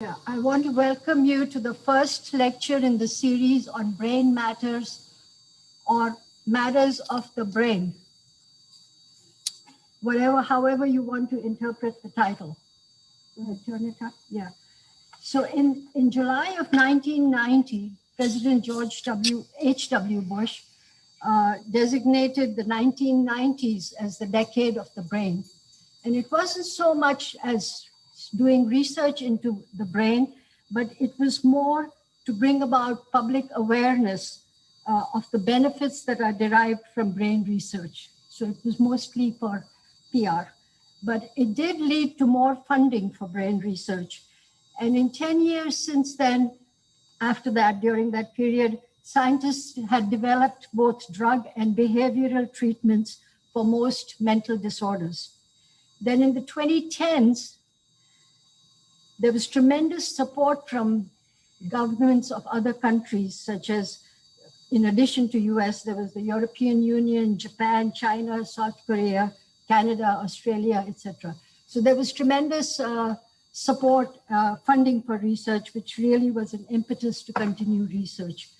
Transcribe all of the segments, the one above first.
Yeah, I want to welcome you to the first lecture in the series on brain matters or matters of the brain, however you want to interpret the title. Turn it up. Yeah. So in July of 1990, President George H.W. Bush designated the 1990s as the decade of the brain. And it wasn't so much as doing research into the brain, but it was more to bring about public awareness of the benefits that are derived from brain research. So it was mostly for PR, but it did lead to more funding for brain research. And in 10 years since then, after that, during that period, scientists had developed both drug and behavioral treatments for most mental disorders. Then in the 2010s, there was tremendous support from governments of other countries, such as, in addition to US, there was the European Union, Japan, China, South Korea, Canada, Australia, etc. So there was tremendous support, funding for research, which really was an impetus to continue research.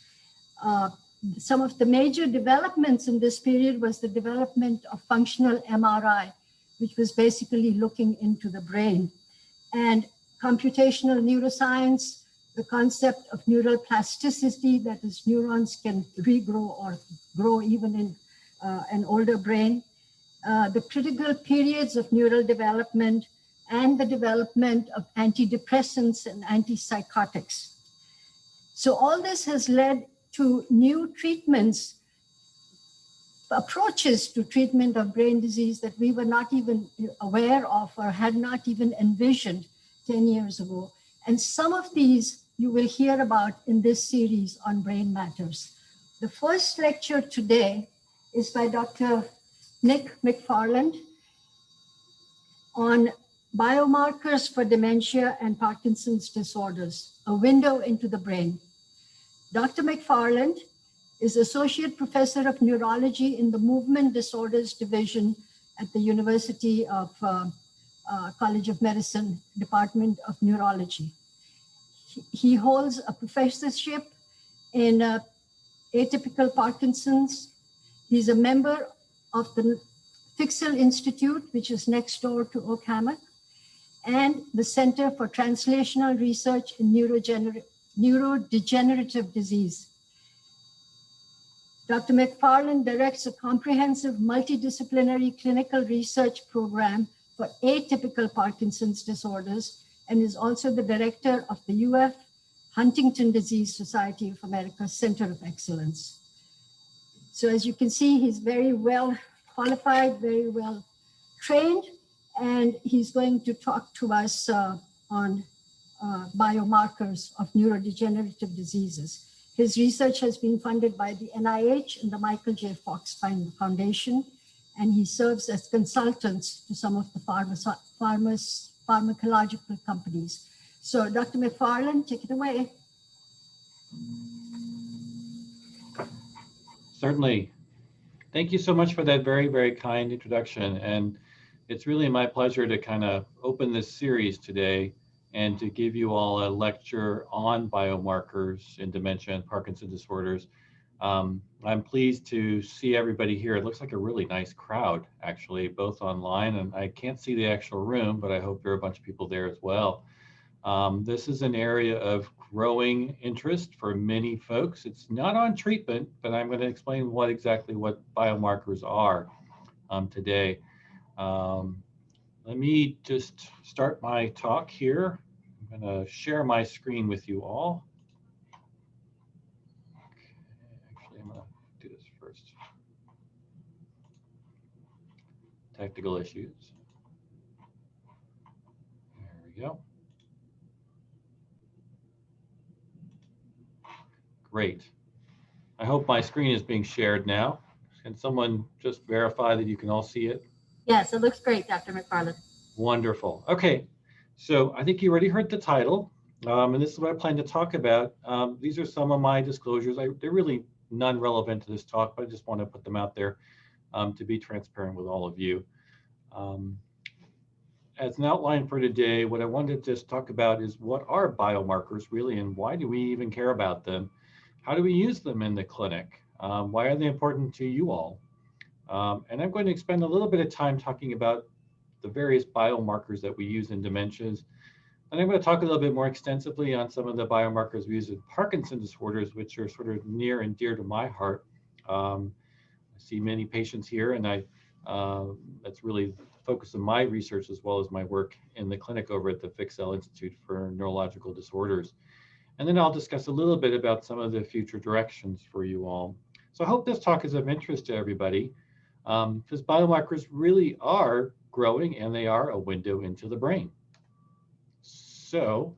Some of the major developments in this period was the development of functional MRI, which was basically looking into the brain, and computational neuroscience, the concept of neural plasticity, that is, neurons can regrow or grow even in an older brain, the critical periods of neural development, and the development of antidepressants and antipsychotics. So all this has led to new treatments, approaches to treatment of brain disease that we were not even aware of or had not even envisioned 10 years ago. And some of these you will hear about in this series on brain matters. The first lecture today is by Dr. Nick McFarland on Biomarkers for Dementia and Parkinson's disorders, a window into the brain. Dr. McFarland is Associate Professor of Neurology in the Movement Disorders Division at the University of College of Medicine, Department of Neurology. He holds a professorship in atypical Parkinson's. He's a member of the Fixel Institute, which is next door to Oak Hammock, and the Center for Translational Research in Neurodegenerative Disease. Dr. McFarland directs a comprehensive multidisciplinary clinical research program for atypical Parkinson's disorders and is also the director of the UF Huntington Disease Society of America Center of Excellence. So as you can see, he's very well qualified, very well trained, and he's going to talk to us on biomarkers of neurodegenerative diseases. His research has been funded by the NIH and the Michael J. Fox Foundation, and he serves as consultants to some of the pharmacological companies. So Dr. McFarland, take it away. Certainly. Thank you so much for that very, very kind introduction. And it's really my pleasure to kind of open this series today and to give you all a lecture on biomarkers in dementia and Parkinson's disorders. I'm pleased to see everybody here. It looks like a really nice crowd, actually, both online, and I can't see the actual room, but I hope there are a bunch of people there as well. This is an area of growing interest for many folks. It's not on treatment, but I'm going to explain what biomarkers are today. Let me just start my talk here. I'm going to share my screen with you all. Okay, actually, I'm going to do this first. Technical issues. There we go. Great. I hope my screen is being shared now. Can someone just verify that you can all see it? Yes, it looks great, Dr. McFarland. Wonderful. Okay, so I think you already heard the title, and this is what I plan to talk about. These are some of my disclosures. They're really none relevant to this talk, but I just want to put them out there to be transparent with all of you. as an outline for today, what I wanted to just talk about is what are biomarkers really, and why do we even care about them? How do we use them in the clinic? Why are they important to you all? And I'm going to spend a little bit of time talking about the various biomarkers that we use in dementias. And I'm going to talk a little bit more extensively on some of the biomarkers we use in Parkinson's disorders, which are sort of near and dear to my heart. I see many patients here, and that's really the focus of my research as well as my work in the clinic over at the Fixell Institute for Neurological Disorders. And then I'll discuss a little bit about some of the future directions for you all. So I hope this talk is of interest to everybody, because biomarkers really are growing, and they are a window into the brain. So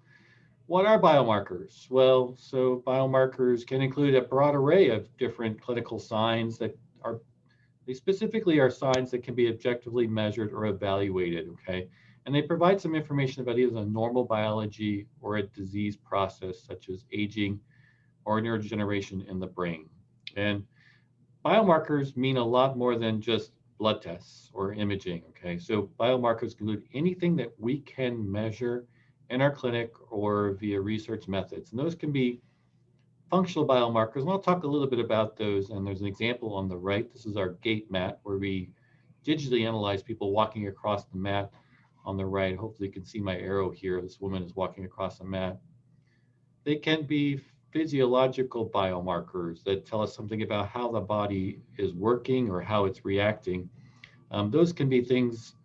what are biomarkers? Well, so biomarkers can include a broad array of different clinical signs that they specifically are signs that can be objectively measured or evaluated, okay? And they provide some information about either the normal biology or a disease process such as aging or neurodegeneration in the brain. And biomarkers mean a lot more than just blood tests or imaging, okay? So biomarkers include anything that we can measure in our clinic or via research methods. And those can be functional biomarkers, and I'll talk a little bit about those. And there's an example on the right. This is our gait mat, where we digitally analyze people walking across the mat on the right. Hopefully you can see my arrow here. This woman is walking across the mat. They can be physiological biomarkers that tell us something about how the body is working or how it's reacting. Those can be things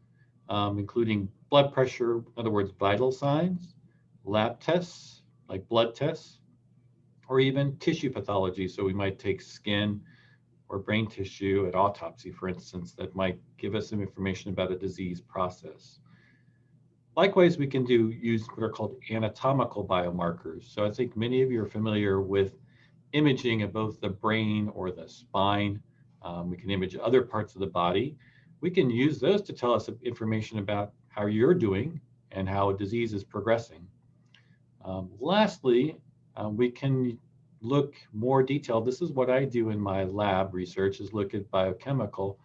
including blood pressure, in other words, vital signs, lab tests, like blood tests, or even tissue pathology. So we might take skin or brain tissue at autopsy, for instance, that might give us some information about a disease process. Likewise, we can use what are called anatomical biomarkers. So I think many of you are familiar with imaging of both the brain or the spine. We can image other parts of the body. We can use those to tell us information about how you're doing and how a disease is progressing. Lastly, we can look more detailed. This is what I do in my lab research, is look at biochemical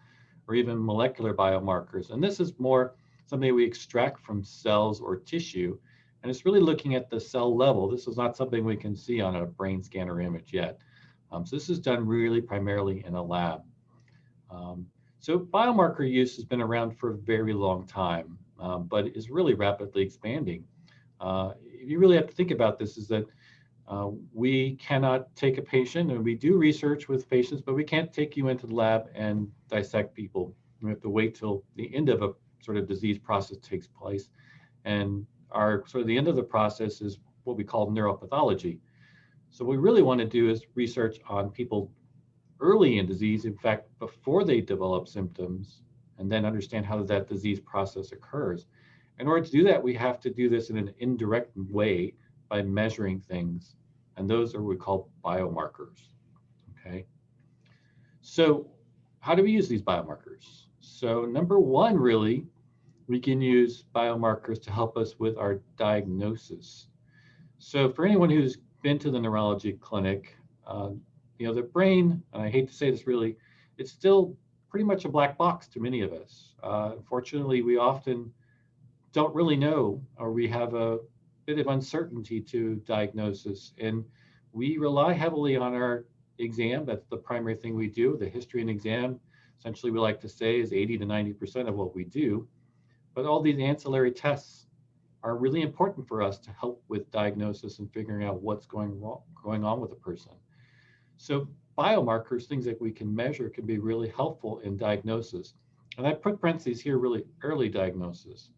or even molecular biomarkers. And this is more something we extract from cells or tissue. And it's really looking at the cell level. This is not something we can see on a brain scanner image yet. So this is done really primarily in a lab. So biomarker use has been around for a very long time, but is really rapidly expanding. You really have to think about this, is that we cannot take a patient, and we do research with patients, but we can't take you into the lab and dissect people. We have to wait till the end of a sort of disease process takes place. And the end of the process is what we call neuropathology. So what we really want to do is research on people early in disease, in fact, before they develop symptoms, and then understand how that disease process occurs. In order to do that, we have to do this in an indirect way by measuring things, and those are what we call biomarkers, okay? So how do we use these biomarkers? So number one, really, we can use biomarkers to help us with our diagnosis. So for anyone who's been to the neurology clinic, the brain, and I hate to say this really, it's still pretty much a black box to many of us. Unfortunately, we often don't really know, or we have a bit of uncertainty to diagnosis. And we rely heavily on our exam. That's the primary thing we do. The history and exam, essentially we like to say, is 80 to 90% of what we do. But all these ancillary tests are really important for us to help with diagnosis and figuring out what's going on with a person. So biomarkers, things that we can measure, can be really helpful in diagnosis. And I put parentheses here, really early diagnosis.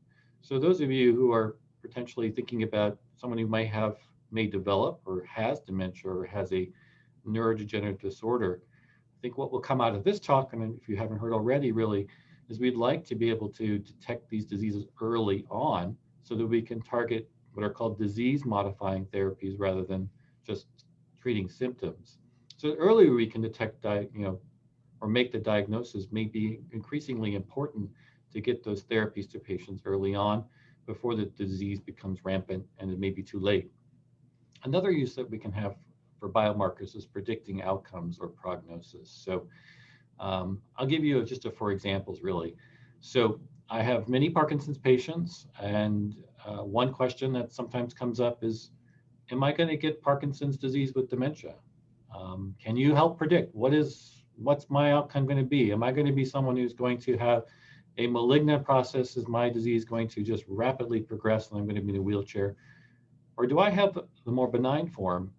So those of you who are potentially thinking about someone who may develop or has dementia or has a neurodegenerative disorder, I think what will come out of this talk, and if you haven't heard already really, is we'd like to be able to detect these diseases early on so that we can target what are called disease-modifying therapies rather than just treating symptoms. So the earlier we can detect, or make the diagnosis, may be increasingly important to get those therapies to patients early on before the disease becomes rampant and it may be too late. Another use that we can have for biomarkers is predicting outcomes or prognosis. So I'll give you just four examples really. So I have many Parkinson's patients, and one question that sometimes comes up is, am I going to get Parkinson's disease with dementia? Can you help predict what's my outcome going to be? Am I going to be someone who's going to have a malignant process? Is my disease going to just rapidly progress and I'm going to be in a wheelchair? Or do I have the more benign form,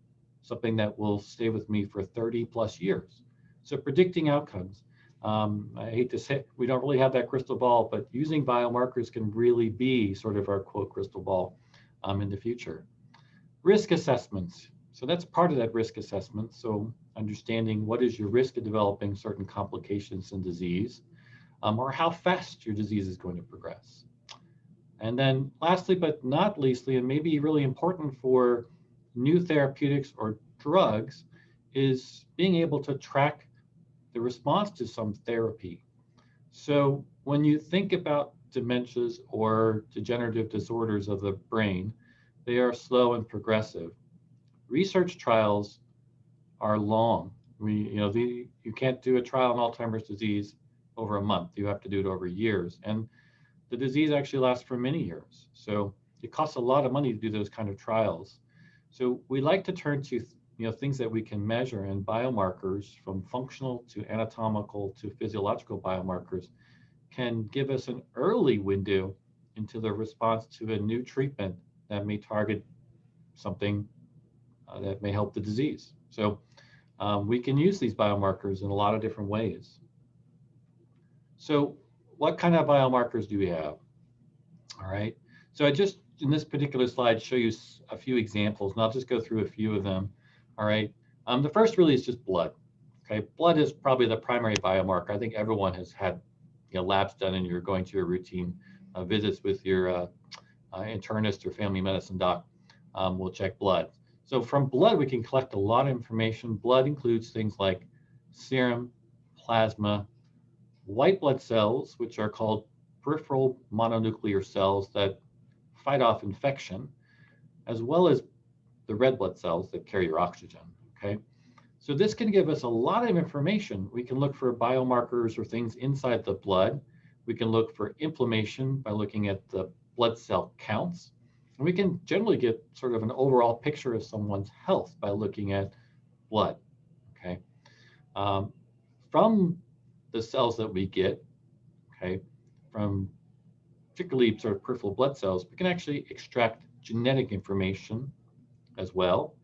something that will stay with me for 30 plus years? So predicting outcomes. I hate to say, we don't really have that crystal ball, but using biomarkers can really be sort of our quote crystal ball in the future. Risk assessments. So that's part of that risk assessment. So understanding what is your risk of developing certain complications in disease, or how fast your disease is going to progress. And then lastly, but not leastly, and maybe really important for new therapeutics or drugs, is being able to track the response to some therapy. So when you think about dementias or degenerative disorders of the brain, they are slow and progressive. Research trials are long. You can't do a trial on Alzheimer's disease over a month. You have to do it over years. And the disease actually lasts for many years. So it costs a lot of money to do those kind of trials. So we like to turn to things that we can measure, and biomarkers, from functional to anatomical to physiological biomarkers, can give us an early window into the response to a new treatment that may target something that may help the disease. So we can use these biomarkers in a lot of different ways. So what kind of biomarkers do we have? All right. So I just, in this particular slide, show you a few examples, and I'll just go through a few of them. All right. The first really is just blood. Okay. Blood is probably the primary biomarker. I think everyone has had labs done, and you're going to your routine visits with your internist or family medicine doc. We'll check blood. So from blood, we can collect a lot of information. Blood includes things like serum, plasma, white blood cells, which are called peripheral mononuclear cells that fight off infection, as well as the red blood cells that carry your oxygen. Okay. So this can give us a lot of information. We can look for biomarkers or things inside the blood. We can look for inflammation by looking at the blood cell counts. And we can generally get sort of an overall picture of someone's health by looking at blood. Okay. From the cells that we get, okay, from particularly sort of peripheral blood cells, we can actually extract genetic information as well.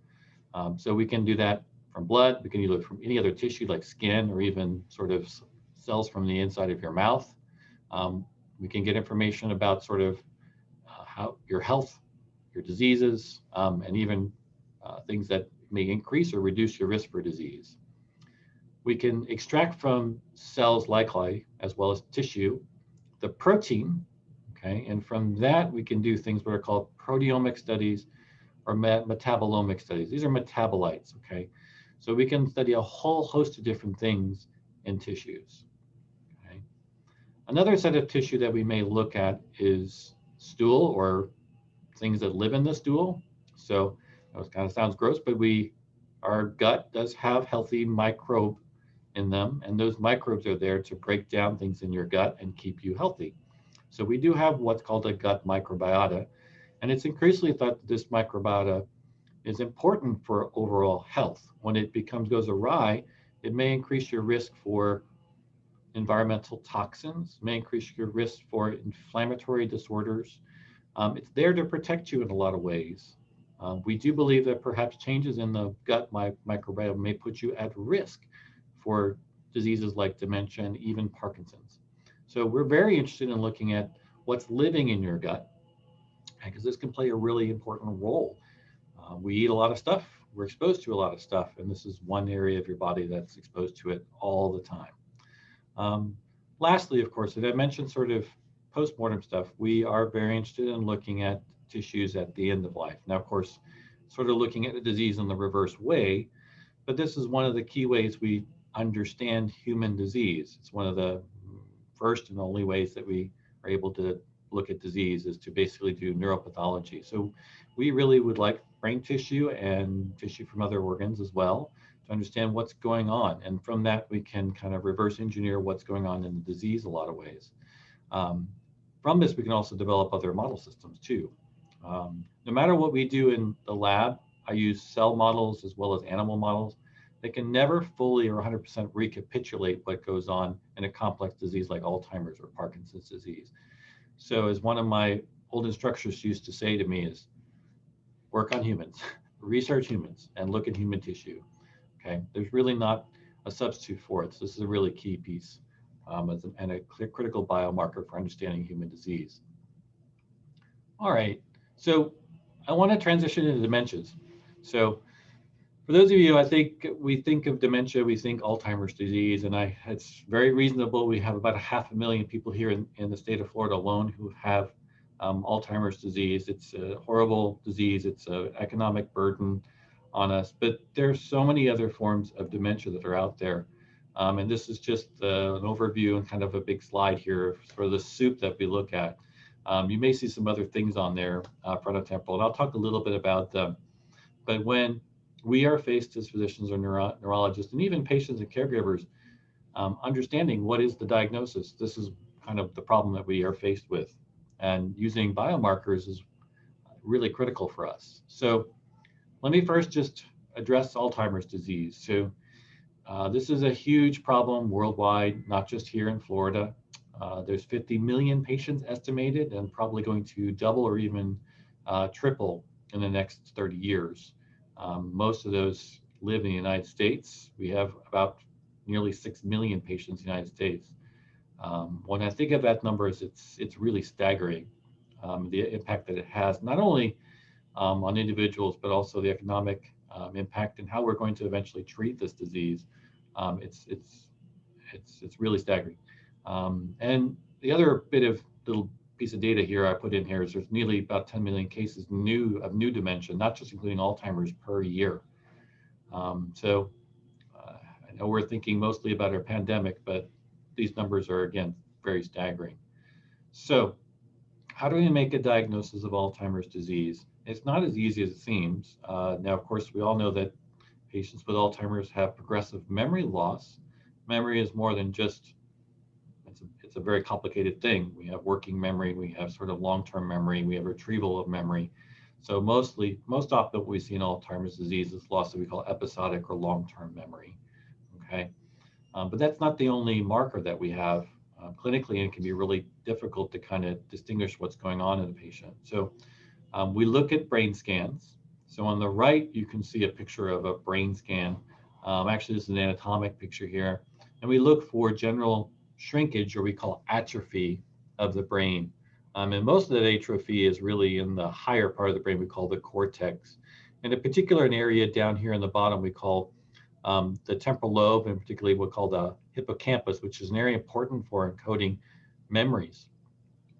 So we can do that from blood. We can do it from any other tissue like skin, or even sort of cells from the inside of your mouth. We can get information about sort of how your health, your diseases, and even things that may increase or reduce your risk for disease. We can extract from cells likely, as well as tissue, the protein, okay, and from that we can do things that are called proteomic studies or metabolomic studies. These are metabolites, okay? So we can study a whole host of different things in tissues, okay? Another set of tissue that we may look at is stool, or things that live in the stool. So that kind of sounds gross, but our gut does have healthy microbe in them, and those microbes are there to break down things in your gut and keep you healthy. So we do have what's called a gut microbiota, and it's increasingly thought that this microbiota is important for overall health. When it goes awry, it may increase your risk for environmental toxins, may increase your risk for inflammatory disorders. It's there to protect you in a lot of ways. We do believe that perhaps changes in the gut microbiome may put you at risk for diseases like dementia and even Parkinson's. So we're very interested in looking at what's living in your gut, because this can play a really important role. We eat a lot of stuff, we're exposed to a lot of stuff, and this is one area of your body that's exposed to it all the time. Lastly, of course, as I mentioned sort of postmortem stuff, we are very interested in looking at tissues at the end of life. Now, of course, sort of looking at the disease in the reverse way, but this is one of the key ways we understand human disease. It's one of the first and only ways that we are able to look at disease, is to basically do neuropathology. So we really would like brain tissue and tissue from other organs as well to understand what's going on. And from that, we can kind of reverse engineer what's going on in the disease a lot of ways. from this, we can also develop other model systems too. No matter what we do in the lab, I use cell models as well as animal models. They can never fully or 100% recapitulate what goes on in a complex disease like Alzheimer's or Parkinson's disease. So as one of my old instructors used to say to me is, work on humans, research humans, and look at human tissue. Okay, there's really not a substitute for it. So this is a really key piece and a critical biomarker for understanding human disease. All right, so I want to transition into dementias. So for those of you, I think we think of dementia, we think Alzheimer's disease, and it's very reasonable. We have about 500,000 people here in the state of Florida alone who have Alzheimer's disease. It's a horrible disease. It's an economic burden on us, but there's so many other forms of dementia that are out there. And this is just an overview and kind of a big slide here for the soup that we look at. You may see some other things on there, frontotemporal, and I'll talk a little bit about them. But when we are faced as physicians or neurologists and even patients and caregivers, understanding what is the diagnosis, this is kind of the problem that we are faced with. And using biomarkers is really critical for us. So let me first just address Alzheimer's disease. So this is a huge problem worldwide, not just here in Florida. There's 50 million patients estimated and probably going to double or even triple in the next 30 years. Most of those live in the United States. We have about nearly 6 million patients in the United States. When I think of that number, it's really staggering, the impact that it has, not only on individuals, but also the economic impact and how we're going to eventually treat this disease. It's really staggering. And the other bit of little piece of data here I put in here is there's nearly about 10 million cases of new dementia, not just including Alzheimer's, per year. So I know we're thinking mostly about our pandemic, but these numbers are, again, very staggering. So how do we make a diagnosis of Alzheimer's disease? It's not as easy as it seems. Now, of course, we all know that patients with Alzheimer's have progressive memory loss. Memory is more than just, it's a very complicated thing. We have working memory, we have sort of long-term memory, we have retrieval of memory. So most often what we see in Alzheimer's disease is loss that we call episodic or long-term memory, okay? But that's not the only marker that we have clinically, and it can be really difficult to kind of distinguish what's going on in the patient. So we look at brain scans. So on the right, you can see a picture of a brain scan. Actually, this is an anatomic picture here. And we look for general shrinkage, or we call atrophy, of the brain. And most of that atrophy is really in the higher part of the brain we call the cortex. And in particular, an area down here in the bottom we call the temporal lobe, and particularly what we call the hippocampus, which is an area important for encoding memories.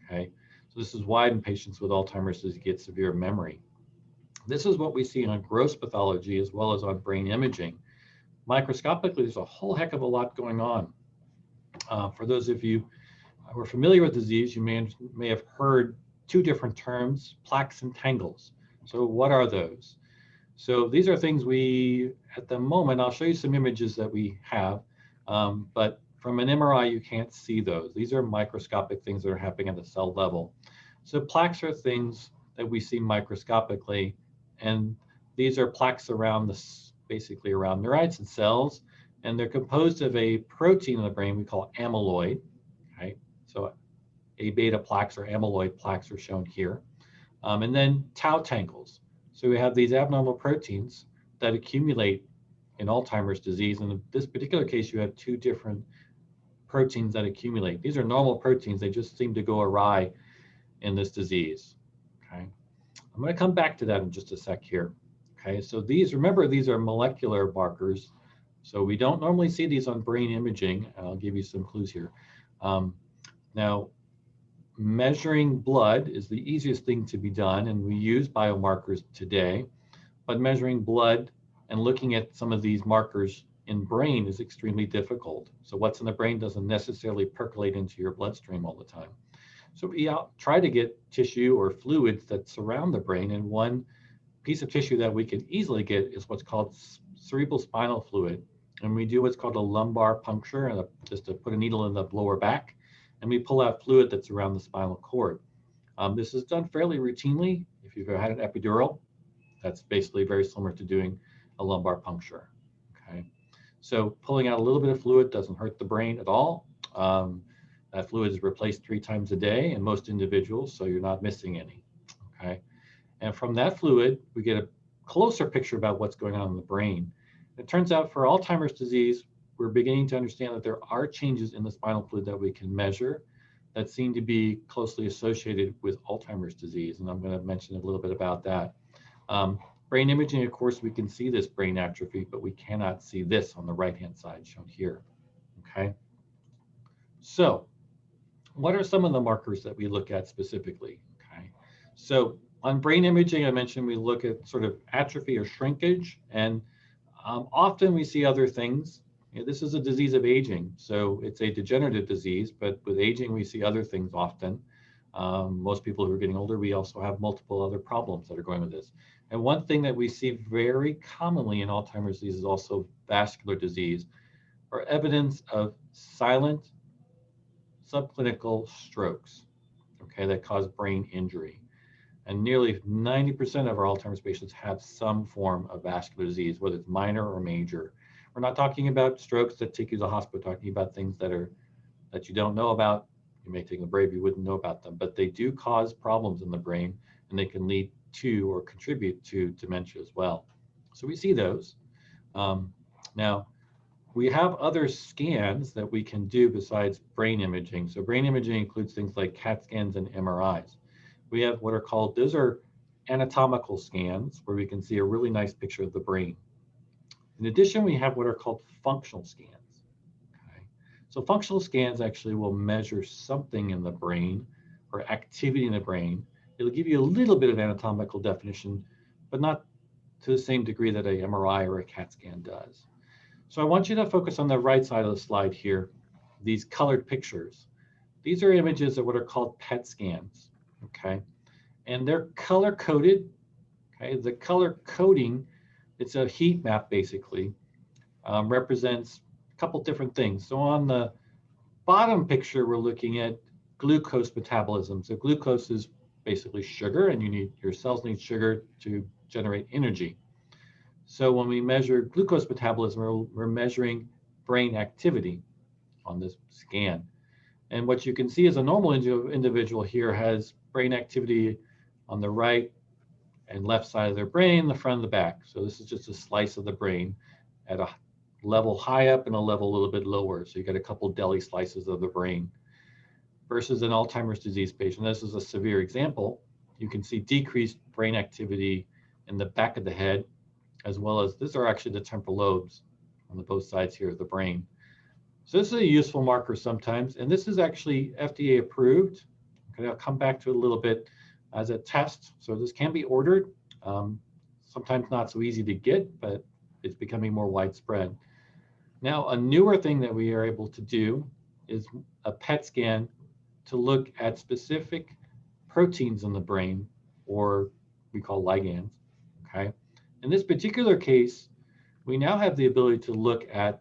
Okay, so this is why in patients with Alzheimer's disease get severe memory. This is what we see on gross pathology as well as on brain imaging. Microscopically, there's a whole heck of a lot going on. For those of you who are familiar with disease, you may have heard two different terms, plaques and tangles. So what are those? So these are things at the moment, I'll show you some images that we have, but from an MRI, you can't see those. These are microscopic things that are happening at the cell level. So plaques are things that we see microscopically, and these are plaques basically around neurites and cells, and they're composed of a protein in the brain we call amyloid, right? So A beta plaques or amyloid plaques are shown here. And then tau tangles. So we have these abnormal proteins that accumulate in Alzheimer's disease. And in this particular case, you have two different proteins that accumulate. These are normal proteins. They just seem to go awry in this disease, okay? I'm going to come back to that in just a sec here, okay? So remember, these are molecular markers. So we don't normally see these on brain imaging. I'll give you some clues here. Now, measuring blood is the easiest thing to be done, and we use biomarkers today, but measuring blood and looking at some of these markers in brain is extremely difficult. So what's in the brain doesn't necessarily percolate into your bloodstream all the time. So we try to get tissue or fluids that surround the brain, and one piece of tissue that we can easily get is what's called cerebral spinal fluid. And we do what's called a lumbar puncture, and just to put a needle in the lower back, and we pull out fluid that's around the spinal cord. This is done fairly routinely. If you've ever had an epidural, that's basically very similar to doing a lumbar puncture. Okay, so pulling out a little bit of fluid doesn't hurt the brain at all. That fluid is replaced 3 times a day in most individuals, so you're not missing any. Okay, and from that fluid, we get a closer picture about what's going on in the brain. It turns out for Alzheimer's disease, we're beginning to understand that there are changes in the spinal fluid that we can measure that seem to be closely associated with Alzheimer's disease, and I'm going to mention a little bit about that. Brain imaging, of course, we can see this brain atrophy, but we cannot see this on the right-hand side shown here. Okay, so what are some of the markers that we look at specifically? Okay, so on brain imaging, I mentioned we look at sort of atrophy or shrinkage, and often we see other things. This is a disease of aging, so it's a degenerative disease, but with aging, we see other things often. Most people who are getting older, we also have multiple other problems that are going with this. And one thing that we see very commonly in Alzheimer's disease is also vascular disease, or evidence of silent subclinical strokes, okay, that cause brain injury. And nearly 90% of our Alzheimer's patients have some form of vascular disease, whether it's minor or major. We're not talking about strokes that take you to the hospital, we're talking about things that you don't know about. You may take a brave, you wouldn't know about them, but they do cause problems in the brain, and they can lead to or contribute to dementia as well. So we see those. Now, we have other scans that we can do besides brain imaging. So brain imaging includes things like CAT scans and MRIs. We have what are called, those are anatomical scans where we can see a really nice picture of the brain. In addition, we have what are called functional scans. Okay? So functional scans actually will measure something in the brain or activity in the brain. It'll give you a little bit of anatomical definition, but not to the same degree that a MRI or a CAT scan does. So I want you to focus on the right side of the slide here, these colored pictures. These are images of what are called PET scans, okay? And they're color-coded, okay? The color coding, it's a heat map basically, represents a couple different things. So on the bottom picture, we're looking at glucose metabolism. So glucose is basically sugar, and your cells need sugar to generate energy. So when we measure glucose metabolism, we're measuring brain activity on this scan. And what you can see is a normal individual here has brain activity on the right and left side of their brain, the front and the back. So this is just a slice of the brain at a level high up and a level a little bit lower. So you got a couple deli slices of the brain. Versus an Alzheimer's disease patient, this is a severe example, you can see decreased brain activity in the back of the head, as well as, these are actually the temporal lobes on the both sides here of the brain. So this is a useful marker sometimes, and this is actually FDA approved. Okay, I'll come back to it a little bit as a test. So this can be ordered, sometimes not so easy to get, but it's becoming more widespread. Now, a newer thing that we are able to do is a PET scan to look at specific proteins in the brain, or we call ligands, okay? In this particular case, we now have the ability to look at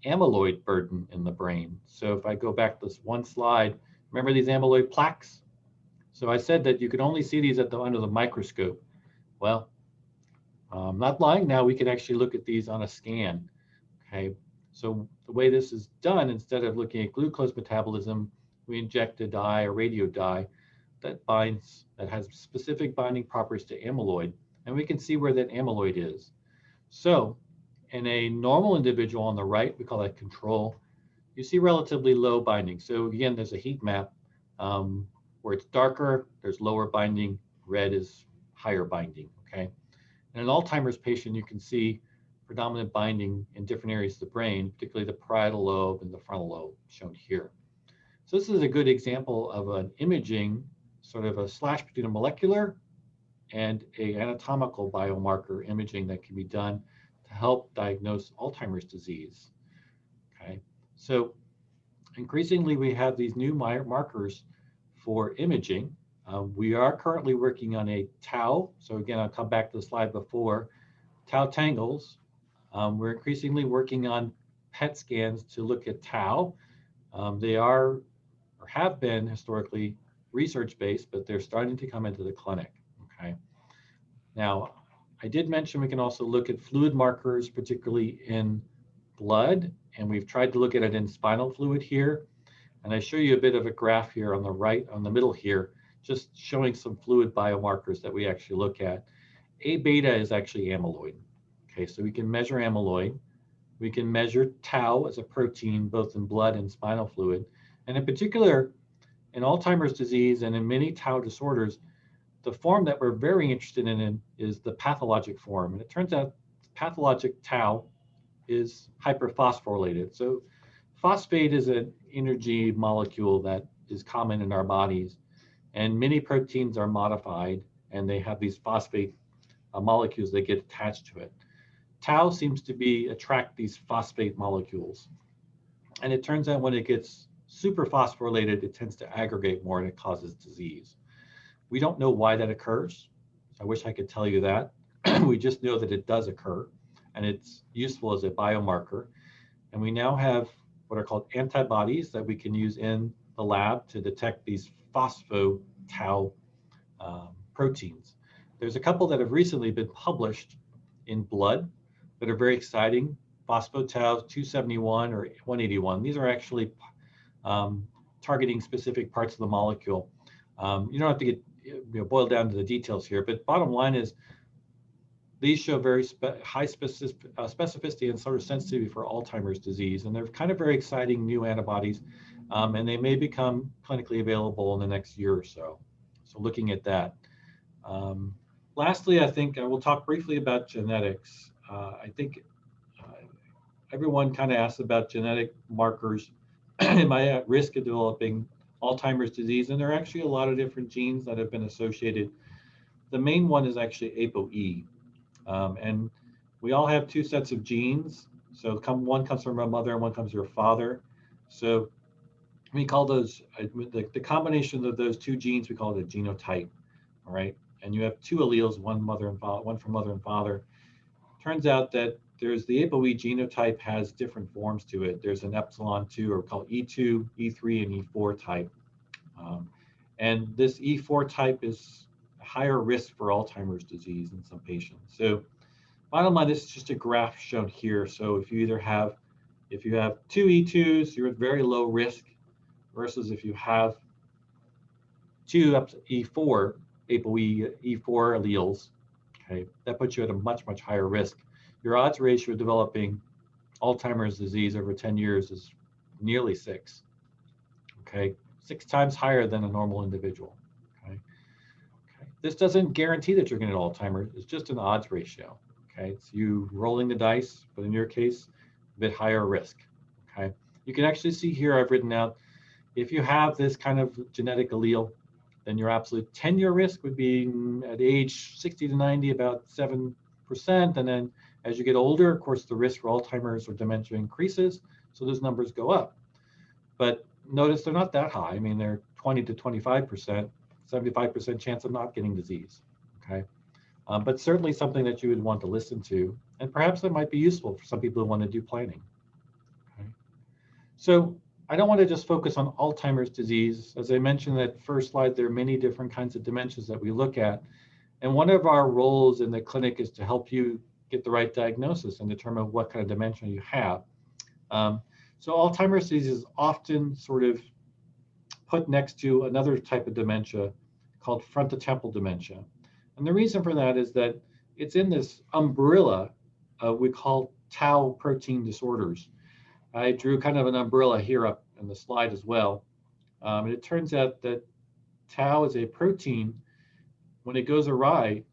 amyloid burden in the brain. So if I go back this one slide, remember these amyloid plaques? So I said that you could only see these under the microscope. Well, I'm not lying, now we can actually look at these on a scan, okay? So the way this is done, instead of looking at glucose metabolism, we inject a dye, a radio dye, that has specific binding properties to amyloid, and we can see where that amyloid is. So in a normal individual on the right, we call that control, you see relatively low binding. So again, there's a heat map where it's darker, there's lower binding, red is higher binding, okay? In an Alzheimer's patient, you can see predominant binding in different areas of the brain, particularly the parietal lobe and the frontal lobe shown here. So this is a good example of an imaging, sort of a slash between a molecular and a anatomical biomarker imaging that can be done to help diagnose Alzheimer's disease. Okay, so increasingly we have these new markers for imaging. We are currently working on a tau. So again, I'll come back to the slide before. Tau tangles. We're increasingly working on PET scans to look at tau. They are or have been historically research-based, but they're starting to come into the clinic, okay? Now, I did mention we can also look at fluid markers, particularly in blood, and we've tried to look at it in spinal fluid here. And I show you a bit of a graph here on the right, on the middle here, just showing some fluid biomarkers that we actually look at. A beta is actually amyloid. Okay, so we can measure amyloid. We can measure tau as a protein, both in blood and spinal fluid. And in particular, in Alzheimer's disease and in many tau disorders, the form that we're very interested in is the pathologic form. And it turns out pathologic tau is hyperphosphorylated. So phosphate is an energy molecule that is common in our bodies. And many proteins are modified and they have these phosphate molecules that get attached to it. Tau seems to attract these phosphate molecules. And it turns out when it gets super phosphorylated, it tends to aggregate more and it causes disease. We don't know why that occurs. I wish I could tell you that. We just know that it does occur and it's useful as a biomarker. And we now have what are called antibodies that we can use in the lab to detect these phospho-tau proteins. There's a couple that have recently been published in blood that are very exciting. Phospho-tau 271 or 181. These are actually targeting specific parts of the molecule. You don't have to get boiled down to the details here, but bottom line is these show very high specificity and sort of sensitivity for Alzheimer's disease, and they're kind of very exciting new antibodies, and they may become clinically available in the next year or so. So looking at that. Lastly, I think I will talk briefly about genetics. I think everyone kind of asks about genetic markers. Am I at risk of developing Alzheimer's disease? And there are actually a lot of different genes that have been associated. The main one is actually ApoE. And we all have two sets of genes. So one comes from our mother and one comes from your father. So we call those, the combination of those two genes, we call it a genotype, all right? And you have two alleles, one from mother and father. Turns out that there's the ApoE genotype has different forms to it. There's an epsilon 2, or called E2, E3, and E4 type. And this E4 type is a higher risk for Alzheimer's disease in some patients. So bottom line, this is just a graph shown here. So if you have two E2s, you're at very low risk, versus if you have two up to E4, ApoE E4 alleles, okay, that puts you at a much, much higher risk. Your odds ratio of developing Alzheimer's disease over 10 years is nearly 6, okay? 6 times higher than a normal individual, okay? This doesn't guarantee that you're going to get Alzheimer's. It's just an odds ratio, okay? It's you rolling the dice, but in your case, a bit higher risk, okay? You can actually see here I've written out, if you have this kind of genetic allele, then your absolute 10-year risk would be at age 60 to 90, about 7%. And then as you get older, of course, the risk for Alzheimer's or dementia increases. So those numbers go up. But notice they're not that high. I mean, they're 20 to 25%, 75% chance of not getting disease, okay? But certainly something that you would want to listen to. And perhaps that might be useful for some people who want to do planning, okay? So I don't want to just focus on Alzheimer's disease. As I mentioned in that first slide, there are many different kinds of dementias that we look at. And one of our roles in the clinic is to help you get the right diagnosis and determine what kind of dementia you have. So Alzheimer's disease is often sort of put next to another type of dementia called frontotemporal dementia. And the reason for that is that it's in this umbrella we call tau protein disorders. I drew kind of an umbrella here up in the slide as well. And it turns out that tau is a protein. When it goes awry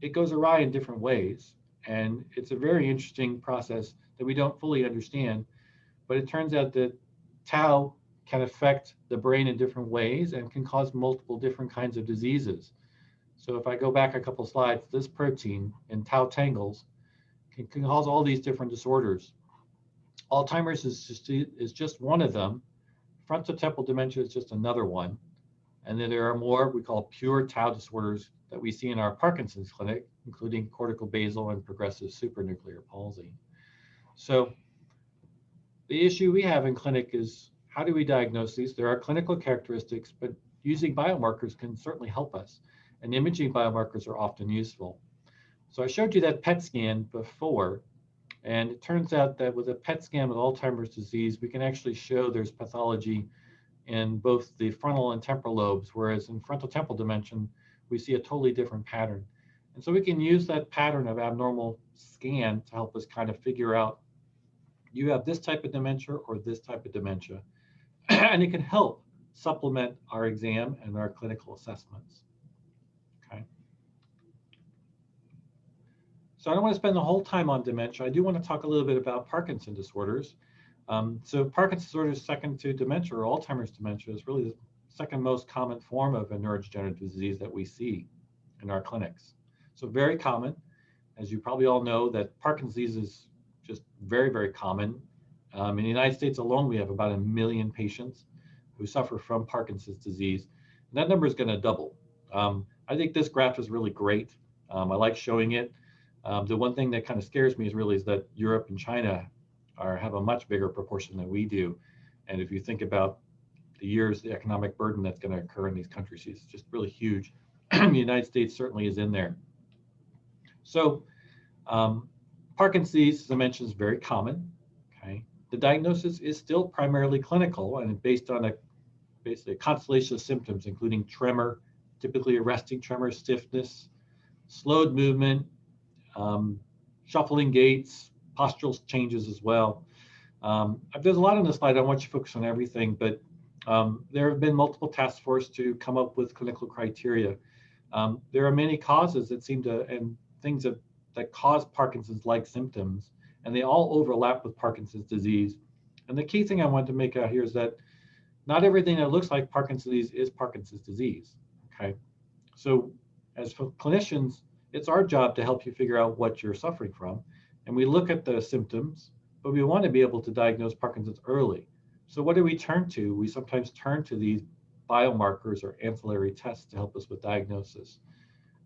in different ways. And it's a very interesting process that we don't fully understand. But it turns out that tau can affect the brain in different ways and can cause multiple different kinds of diseases. So if I go back a couple slides, this protein in tau tangles can cause all these different disorders. Alzheimer's is just one of them. Frontotemporal dementia is just another one. And then there are more we call pure tau disorders that we see in our Parkinson's clinic, including cortical basal and progressive supranuclear palsy. So the issue we have in clinic is how do we diagnose these? There are clinical characteristics, but using biomarkers can certainly help us. And imaging biomarkers are often useful. So I showed you that PET scan before, and it turns out that with a PET scan with Alzheimer's disease, we can actually show there's pathology in both the frontal and temporal lobes, whereas in frontal temporal dementia, we see a totally different pattern. And so we can use that pattern of abnormal scan to help us kind of figure out, you have this type of dementia or this type of dementia. And it can help supplement our exam and our clinical assessments. Okay. So I don't want to spend the whole time on dementia. I do want to talk a little bit about Parkinson's disorders. So Parkinson's disorder is second to dementia, or Alzheimer's dementia is really the second most common form of a neurodegenerative disease that we see in our clinics. So very common. As you probably all know, that Parkinson's disease is just very, very common. In the United States alone, we have about 1 million patients who suffer from Parkinson's disease. And that number is going to double. I think this graph is really great. I like showing it. The one thing that kind of scares me is that Europe and China have a much bigger proportion than we do. And if you think about the economic burden that's going to occur in these countries, it's just really huge. The United States certainly is in there. So Parkinson's disease, as I mentioned, is very common. Okay, the diagnosis is still primarily clinical and based on basically a constellation of symptoms, including tremor, typically arresting tremor, stiffness, slowed movement, shuffling gaits, postural changes as well. There's a lot on this slide. I don't want you to focus on everything, but there have been multiple task forces to come up with clinical criteria. There are many causes that seem to, and things that cause Parkinson's-like symptoms, and they all overlap with Parkinson's disease. And the key thing I want to make out here is that not everything that looks like Parkinson's disease is Parkinson's disease, okay? So as for clinicians, it's our job to help you figure out what you're suffering from. And we look at the symptoms, but we want to be able to diagnose Parkinson's early. So what do we turn to? We sometimes turn to these biomarkers or ancillary tests to help us with diagnosis.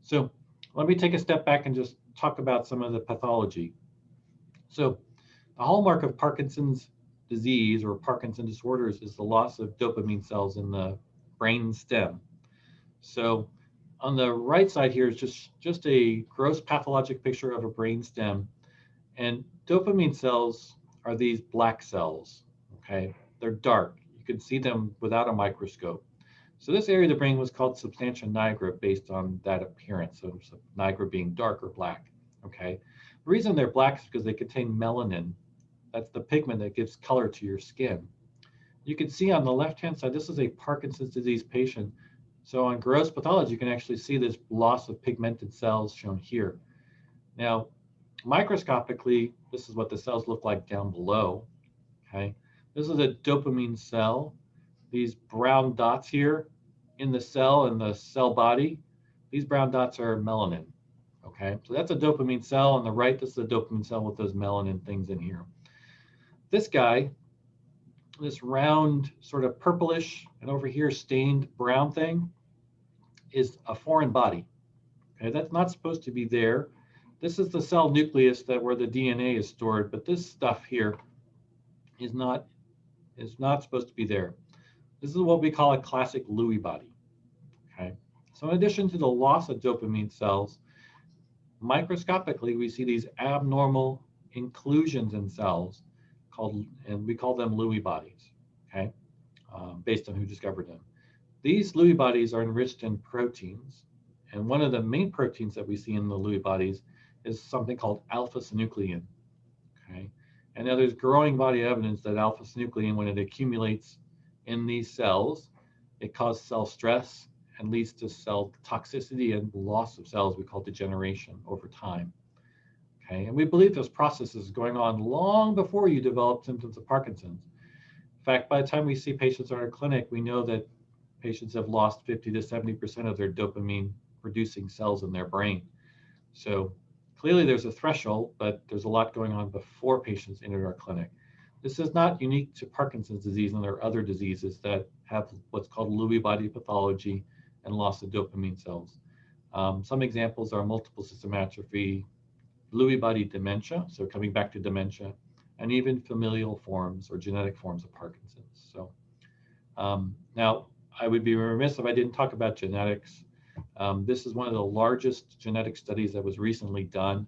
So let me take a step back and just talk about some of the pathology. So the hallmark of Parkinson's disease or Parkinson's disorders is the loss of dopamine cells in the brain stem. So on the right side here is just a gross pathologic picture of a brain stem. And dopamine cells are these black cells, okay? They're dark. You can see them without a microscope. So this area of the brain was called substantia nigra based on that appearance, so nigra being dark or black, okay? The reason they're black is because they contain melanin. That's the pigment that gives color to your skin. You can see on the left-hand side, this is a Parkinson's disease patient. So on gross pathology, you can actually see this loss of pigmented cells shown here. Now, microscopically, this is what the cells look like down below, okay? This is a dopamine cell. These brown dots here in the cell and the cell body, these brown dots are melanin, okay? So that's a dopamine cell. On the right, this is a dopamine cell with those melanin things in here. This guy, this round sort of purplish and over here stained brown thing is a foreign body, okay? That's not supposed to be there. This is the cell nucleus where the DNA is stored, but this stuff here is not supposed to be there. This is what we call a classic Lewy body, okay? So in addition to the loss of dopamine cells, microscopically, we see these abnormal inclusions in cells and we call them Lewy bodies, okay? Based on who discovered them. These Lewy bodies are enriched in proteins, and one of the main proteins that we see in the Lewy bodies is something called alpha-synuclein, okay? And now there's growing body of evidence that alpha-synuclein, when it accumulates in these cells, it causes cell stress and leads to cell toxicity and loss of cells we call degeneration over time, okay? And we believe this process is going on long before you develop symptoms of Parkinson's. In fact, by the time we see patients in our clinic, we know that patients have lost 50 to 70% of their dopamine producing cells in their brain. So clearly there's a threshold, but there's a lot going on before patients enter our clinic. This is not unique to Parkinson's disease, and there are other diseases that have what's called Lewy body pathology and loss of dopamine cells. Some examples are multiple system atrophy, Lewy body dementia, so coming back to dementia, and even familial forms or genetic forms of Parkinson's. So now I would be remiss if I didn't talk about genetics. This is one of the largest genetic studies that was recently done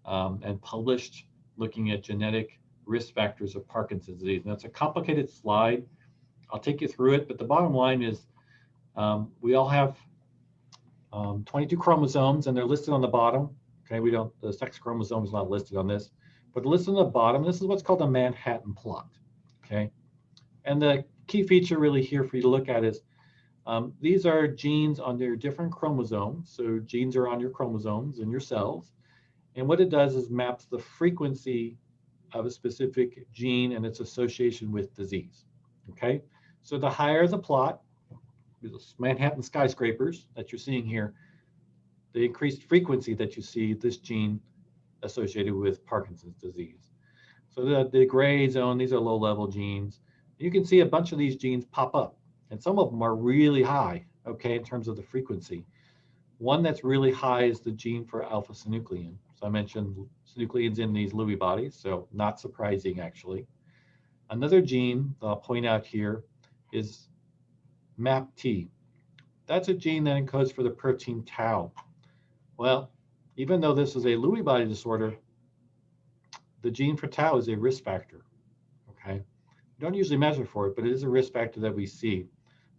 and published looking at genetic risk factors of Parkinson's disease. Now, it's a complicated slide. I'll take you through it, but the bottom line is we all have 22 chromosomes, and they're listed on the bottom. Okay, the sex chromosome is not listed on this, but listed on the bottom. This is what's called a Manhattan plot. Okay, and the key feature really here for you to look at is these are genes on their different chromosomes. So genes are on your chromosomes in your cells, and what it does is maps the frequency of a specific gene and its association with disease. Okay, so the higher the plot, these Manhattan skyscrapers that you're seeing here, the increased frequency that you see this gene associated with Parkinson's disease. So the gray zone, these are low-level genes. You can see a bunch of these genes pop up, and some of them are really high, okay, in terms of the frequency. One that's really high is the gene for alpha-synuclein. So I mentioned synucleins in these Lewy bodies, so not surprising, actually. Another gene that I'll point out here is MAPT. That's a gene that encodes for the protein tau. Well, even though this is a Lewy body disorder, the gene for tau is a risk factor, okay? We don't usually measure for it, but it is a risk factor that we see.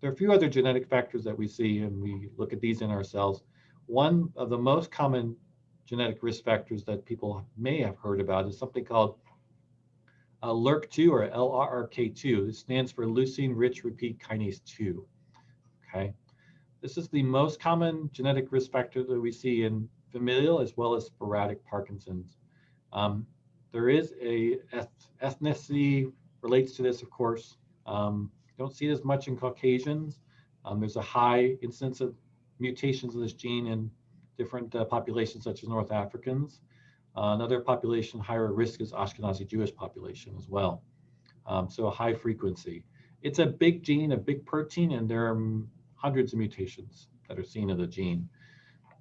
There are a few other genetic factors that we see, and we look at these in our cells. One of the most common genetic risk factors that people may have heard about is something called LRRK2 or LRRK2. This stands for leucine-rich repeat kinase 2, okay? This is the most common genetic risk factor that we see in familial as well as sporadic Parkinson's. There is a ethnicity relates to this, of course. Don't see it as much in Caucasians. There's a high incidence of mutations of this gene in different populations, such as North Africans. Another population higher risk is Ashkenazi Jewish population as well. So a high frequency. It's a big gene, a big protein, and there are hundreds of mutations that are seen in the gene.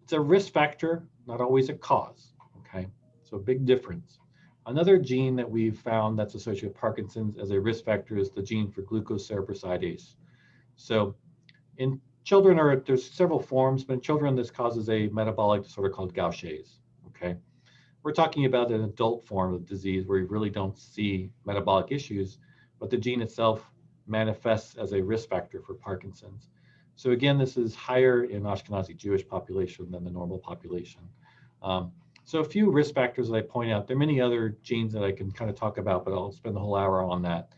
It's a risk factor, not always a cause, okay? So a big difference. Another gene that we've found that's associated with Parkinson's as a risk factor is the gene for glucocerebrosidase. So in children, there's several forms, but in children, this causes a metabolic disorder called Gaucher's, okay? We're talking about an adult form of disease where you really don't see metabolic issues, but the gene itself manifests as a risk factor for Parkinson's. So again, this is higher in Ashkenazi Jewish population than the normal population. So a few risk factors that I point out. There are many other genes that I can kind of talk about, but I'll spend the whole hour on that.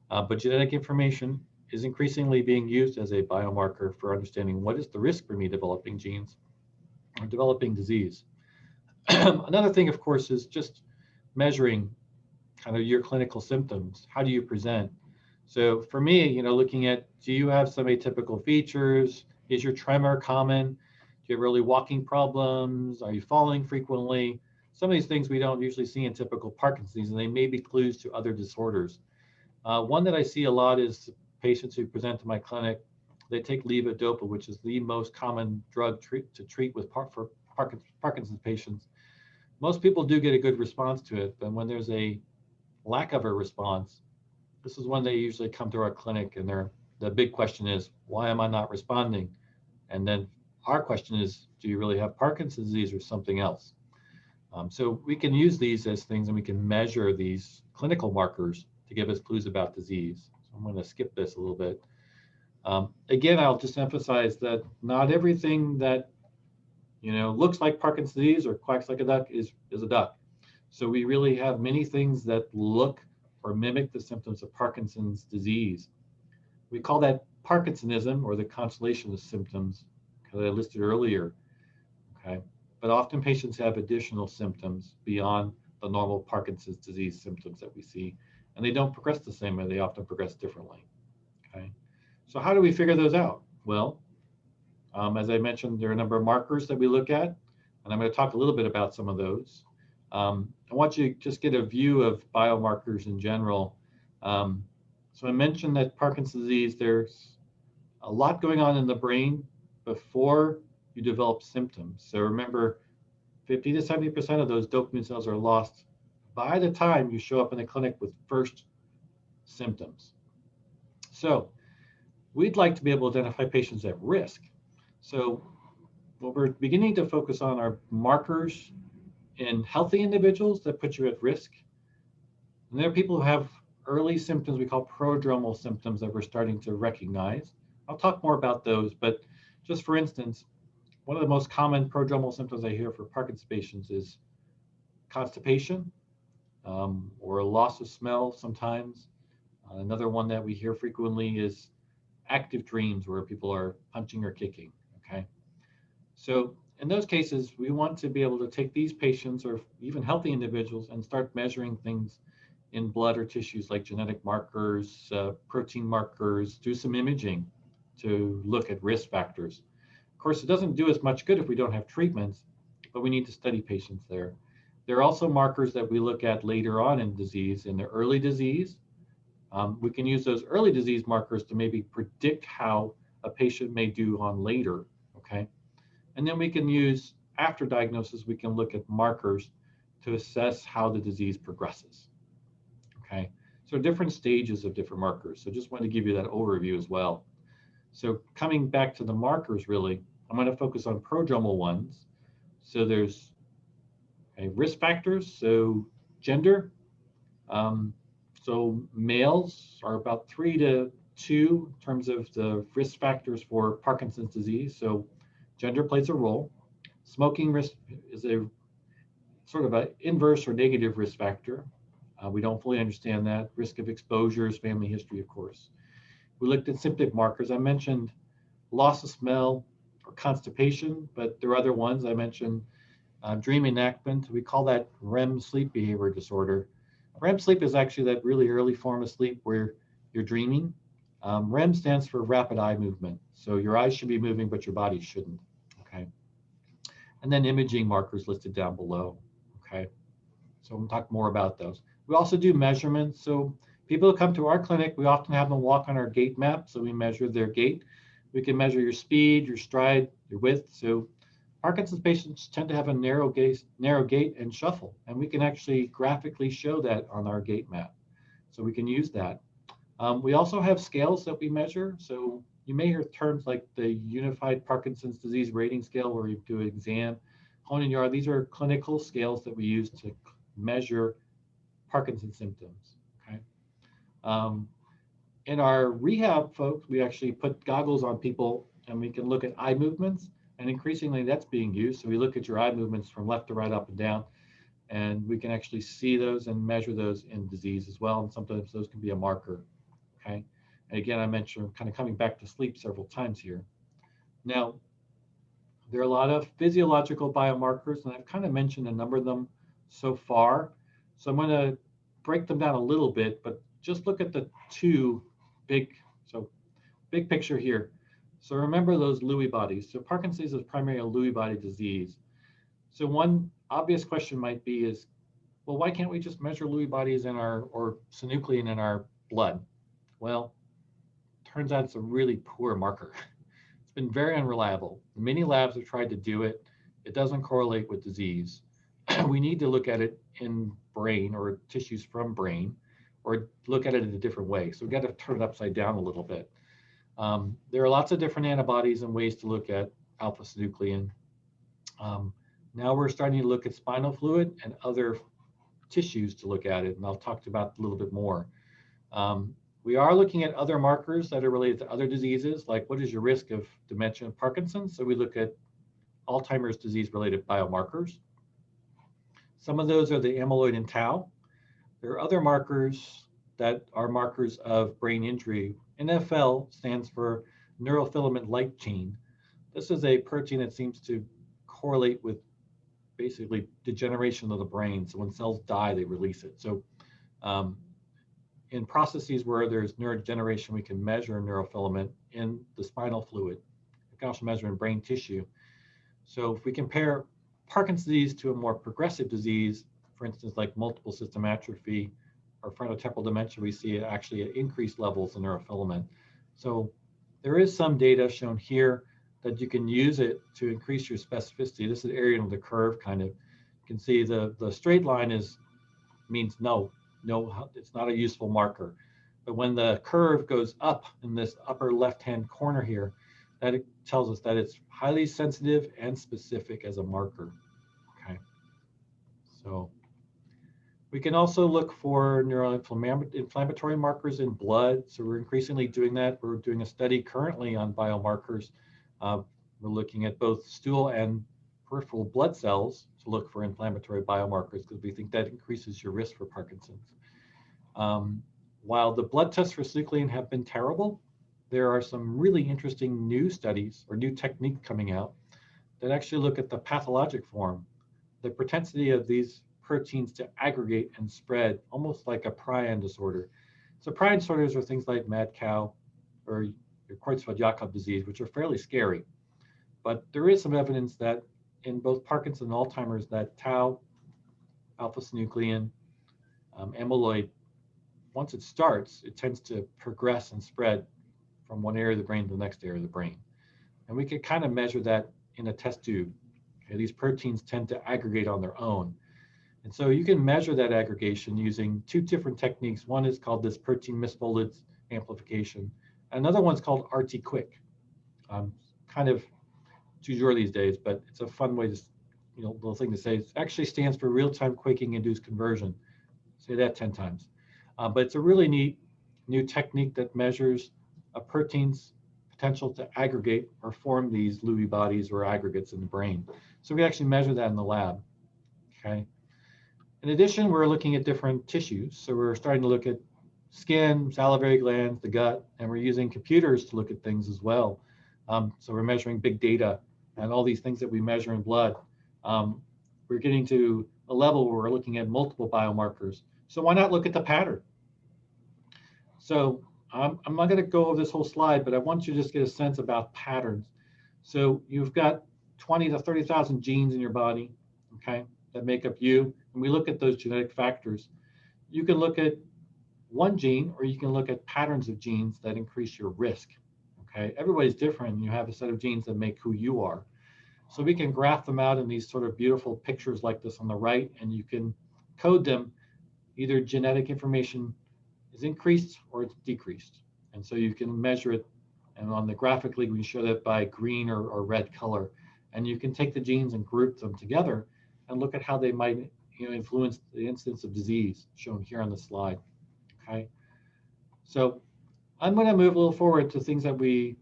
But genetic information is increasingly being used as a biomarker for understanding what is the risk for me developing genes or developing disease. Another thing, of course, is just measuring kind of your clinical symptoms. How do you present? So for me, looking at, do you have some atypical features? Is your tremor common? Do you have early walking problems? Are you falling frequently? Some of these things we don't usually see in typical Parkinson's, and they may be clues to other disorders. One that I see a lot is patients who present to my clinic. They take levodopa, which is the most common drug to treat for Parkinson's patients. Most people do get a good response to it, but when there's a lack of a response, this is when they usually come to our clinic, and the big question is, why am I not responding? And then our question is, do you really have Parkinson's disease or something else? So we can use these as things, and we can measure these clinical markers to give us clues about disease. So I'm going to skip this a little bit. Again, I'll just emphasize that not everything that looks like Parkinson's disease or quacks like a duck is a duck. So we really have many things that look or mimic the symptoms of Parkinson's disease. We call that Parkinsonism, or the constellation of symptoms that I listed earlier, okay? But often patients have additional symptoms beyond the normal Parkinson's disease symptoms that we see, and they don't progress the same way. They often progress differently, okay? So how do we figure those out? Well, as I mentioned, there are a number of markers that we look at, and I'm going to talk a little bit about some of those. I want you to just get a view of biomarkers in general. So I mentioned that Parkinson's disease, there's a lot going on in the brain before you develop symptoms. So remember, 50 to 70% of those dopamine cells are lost by the time you show up in the clinic with first symptoms. So we'd like to be able to identify patients at risk. So what we're beginning to focus on are markers in healthy individuals that put you at risk. And there are people who have early symptoms we call prodromal symptoms that we're starting to recognize. I'll talk more about those, but just for instance, one of the most common prodromal symptoms I hear for Parkinson's patients is constipation or a loss of smell sometimes. Another one that we hear frequently is active dreams where people are punching or kicking, okay? So in those cases, we want to be able to take these patients or even healthy individuals and start measuring things in blood or tissues like genetic markers, protein markers, do some imaging to look at risk factors. Of course, it doesn't do as much good if we don't have treatments, but we need to study patients there. There are also markers that we look at later on in disease, in the early disease. We can use those early disease markers to maybe predict how a patient may do on later, okay? And then we can use, after diagnosis, we can look at markers to assess how the disease progresses, okay? So different stages of different markers. So just wanted to give you that overview as well. So coming back to the markers, really, I'm going to focus on prodromal ones. So there's risk factors, so gender. So males are about 3 to 2 in terms of the risk factors for Parkinson's disease. So gender plays a role. Smoking risk is a sort of an inverse or negative risk factor. We don't fully understand that. Risk of exposures, family history, of course. We looked at symptomatic markers. I mentioned loss of smell or constipation, but there are other ones. I mentioned dream enactment. We call that REM sleep behavior disorder. REM sleep is actually that really early form of sleep where you're dreaming. REM stands for rapid eye movement. So your eyes should be moving, but your body shouldn't, okay? And then imaging markers listed down below, okay? So we'll talk more about those. We also do measurements. So people who come to our clinic, we often have them walk on our gait map. So we measure their gait. We can measure your speed, your stride, your width. So Parkinson's patients tend to have a narrow gait and shuffle, and we can actually graphically show that on our gait map. So we can use that. We also have scales that we measure. So you may hear terms like the Unified Parkinson's Disease Rating Scale, where you do an exam, Hoehn-Yahr. These are clinical scales that we use to measure Parkinson's symptoms, okay? In our rehab folks, we actually put goggles on people and we can look at eye movements. And increasingly that's being used. So we look at your eye movements from left to right, up and down, and we can actually see those and measure those in disease as well. And sometimes those can be a marker, okay? And again, I mentioned kind of coming back to sleep several times here. Now, there are a lot of physiological biomarkers, and I've kind of mentioned a number of them so far. So I'm going to break them down a little bit, but just look at the two big picture here. So remember those Lewy bodies. So Parkinson's is primarily a Lewy body disease. So one obvious question might be is, well, why can't we just measure Lewy bodies or synuclein in our blood? Well, turns out it's a really poor marker. It's been very unreliable. Many labs have tried to do it. It doesn't correlate with disease. We need to look at it in brain or tissues from brain, or look at it in a different way. So we've got to turn it upside down a little bit. There are lots of different antibodies and ways to look at alpha-synuclein. Now we're starting to look at spinal fluid and other tissues to look at it, and I'll talk about a little bit more. We are looking at other markers that are related to other diseases, like what is your risk of dementia and Parkinson's? So we look at Alzheimer's disease-related biomarkers. Some of those are the amyloid and tau. There are other markers that are markers of brain injury. NFL stands for neurofilament light chain. This is a protein that seems to correlate with basically degeneration of the brain. So when cells die, they release it. So in processes where there's neurodegeneration, we can measure neurofilament in the spinal fluid. We can also measure in brain tissue. So if we compare Parkinson's disease to a more progressive disease, for instance, like multiple system atrophy or frontotemporal dementia, we see actually at increased levels of neurofilament. So there is some data shown here that you can use it to increase your specificity. This is the area of the curve kind of. You can see the straight line is means no, it's not a useful marker. But when the curve goes up in this upper left-hand corner here, that it tells us that it's highly sensitive and specific as a marker. Okay. So we can also look for neuroinflammatory markers in blood. So we're increasingly doing that. We're doing a study currently on biomarkers. We're looking at both stool and peripheral blood cells to look for inflammatory biomarkers because we think that increases your risk for Parkinson's. While the blood tests for synuclein have been terrible, there are some really interesting new studies or new technique coming out that actually look at the pathologic form, the propensity of these proteins to aggregate and spread, almost like a prion disorder. So prion disorders are things like mad cow or your Creutzfeldt-Jakob disease, which are fairly scary. But there is some evidence that in both Parkinson's and Alzheimer's, that tau, alpha-synuclein, amyloid, once it starts, it tends to progress and spread from one area of the brain to the next area of the brain. And we can kind of measure that in a test tube. Okay, these proteins tend to aggregate on their own. And so you can measure that aggregation using two different techniques. One is called this protein misfolded amplification. Another one's called RT-QuIC. Kind of too short these days, but it's a fun way to, little thing to say. It actually stands for real-time quaking-induced conversion. Say that 10 times. But it's a really neat new technique that measures a protein's potential to aggregate or form these Lewy bodies or aggregates in the brain. So we actually measure that in the lab. Okay. In addition, we're looking at different tissues. So we're starting to look at skin, salivary glands, the gut, and we're using computers to look at things as well. So we're measuring big data and all these things that we measure in blood. We're getting to a level where we're looking at multiple biomarkers. So why not look at the pattern? So I'm not going to go over this whole slide, but I want you to just get a sense about patterns. So you've got 20 to 30,000 genes in your body, okay, that make up you. And we look at those genetic factors. You can look at one gene, or you can look at patterns of genes that increase your risk. Okay, everybody's different. You have a set of genes that make who you are. So we can graph them out in these sort of beautiful pictures like this on the right, and you can code them. Either genetic information is increased or it's decreased. And so you can measure it. And on the graphically, we show that by green or red color. And you can take the genes and group them together and look at how they might influence the incidence of disease shown here on the slide. Okay. So I'm going to move a little forward to things that we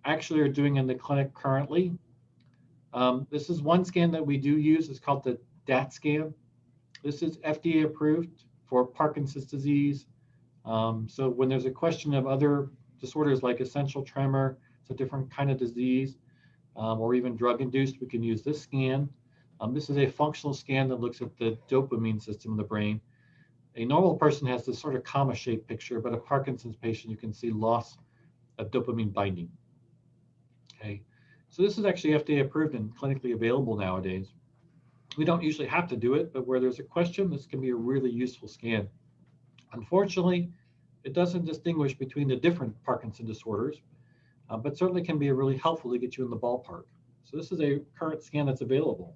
actually are doing in the clinic currently. This is one scan that we do use. It's called the DAT scan. This is FDA approved for Parkinson's disease. So when there's a question of other disorders like essential tremor, it's a different kind of disease, or even drug-induced, we can use this scan. This is a functional scan that looks at the dopamine system in the brain. A normal person has this sort of comma-shaped picture, but a Parkinson's patient, you can see loss of dopamine binding. Okay, so this is actually FDA approved and clinically available nowadays. We don't usually have to do it, but where there's a question, this can be a really useful scan. Unfortunately, it doesn't distinguish between the different Parkinson disorders, but certainly can be really helpful to get you in the ballpark. So this is a current scan that's available.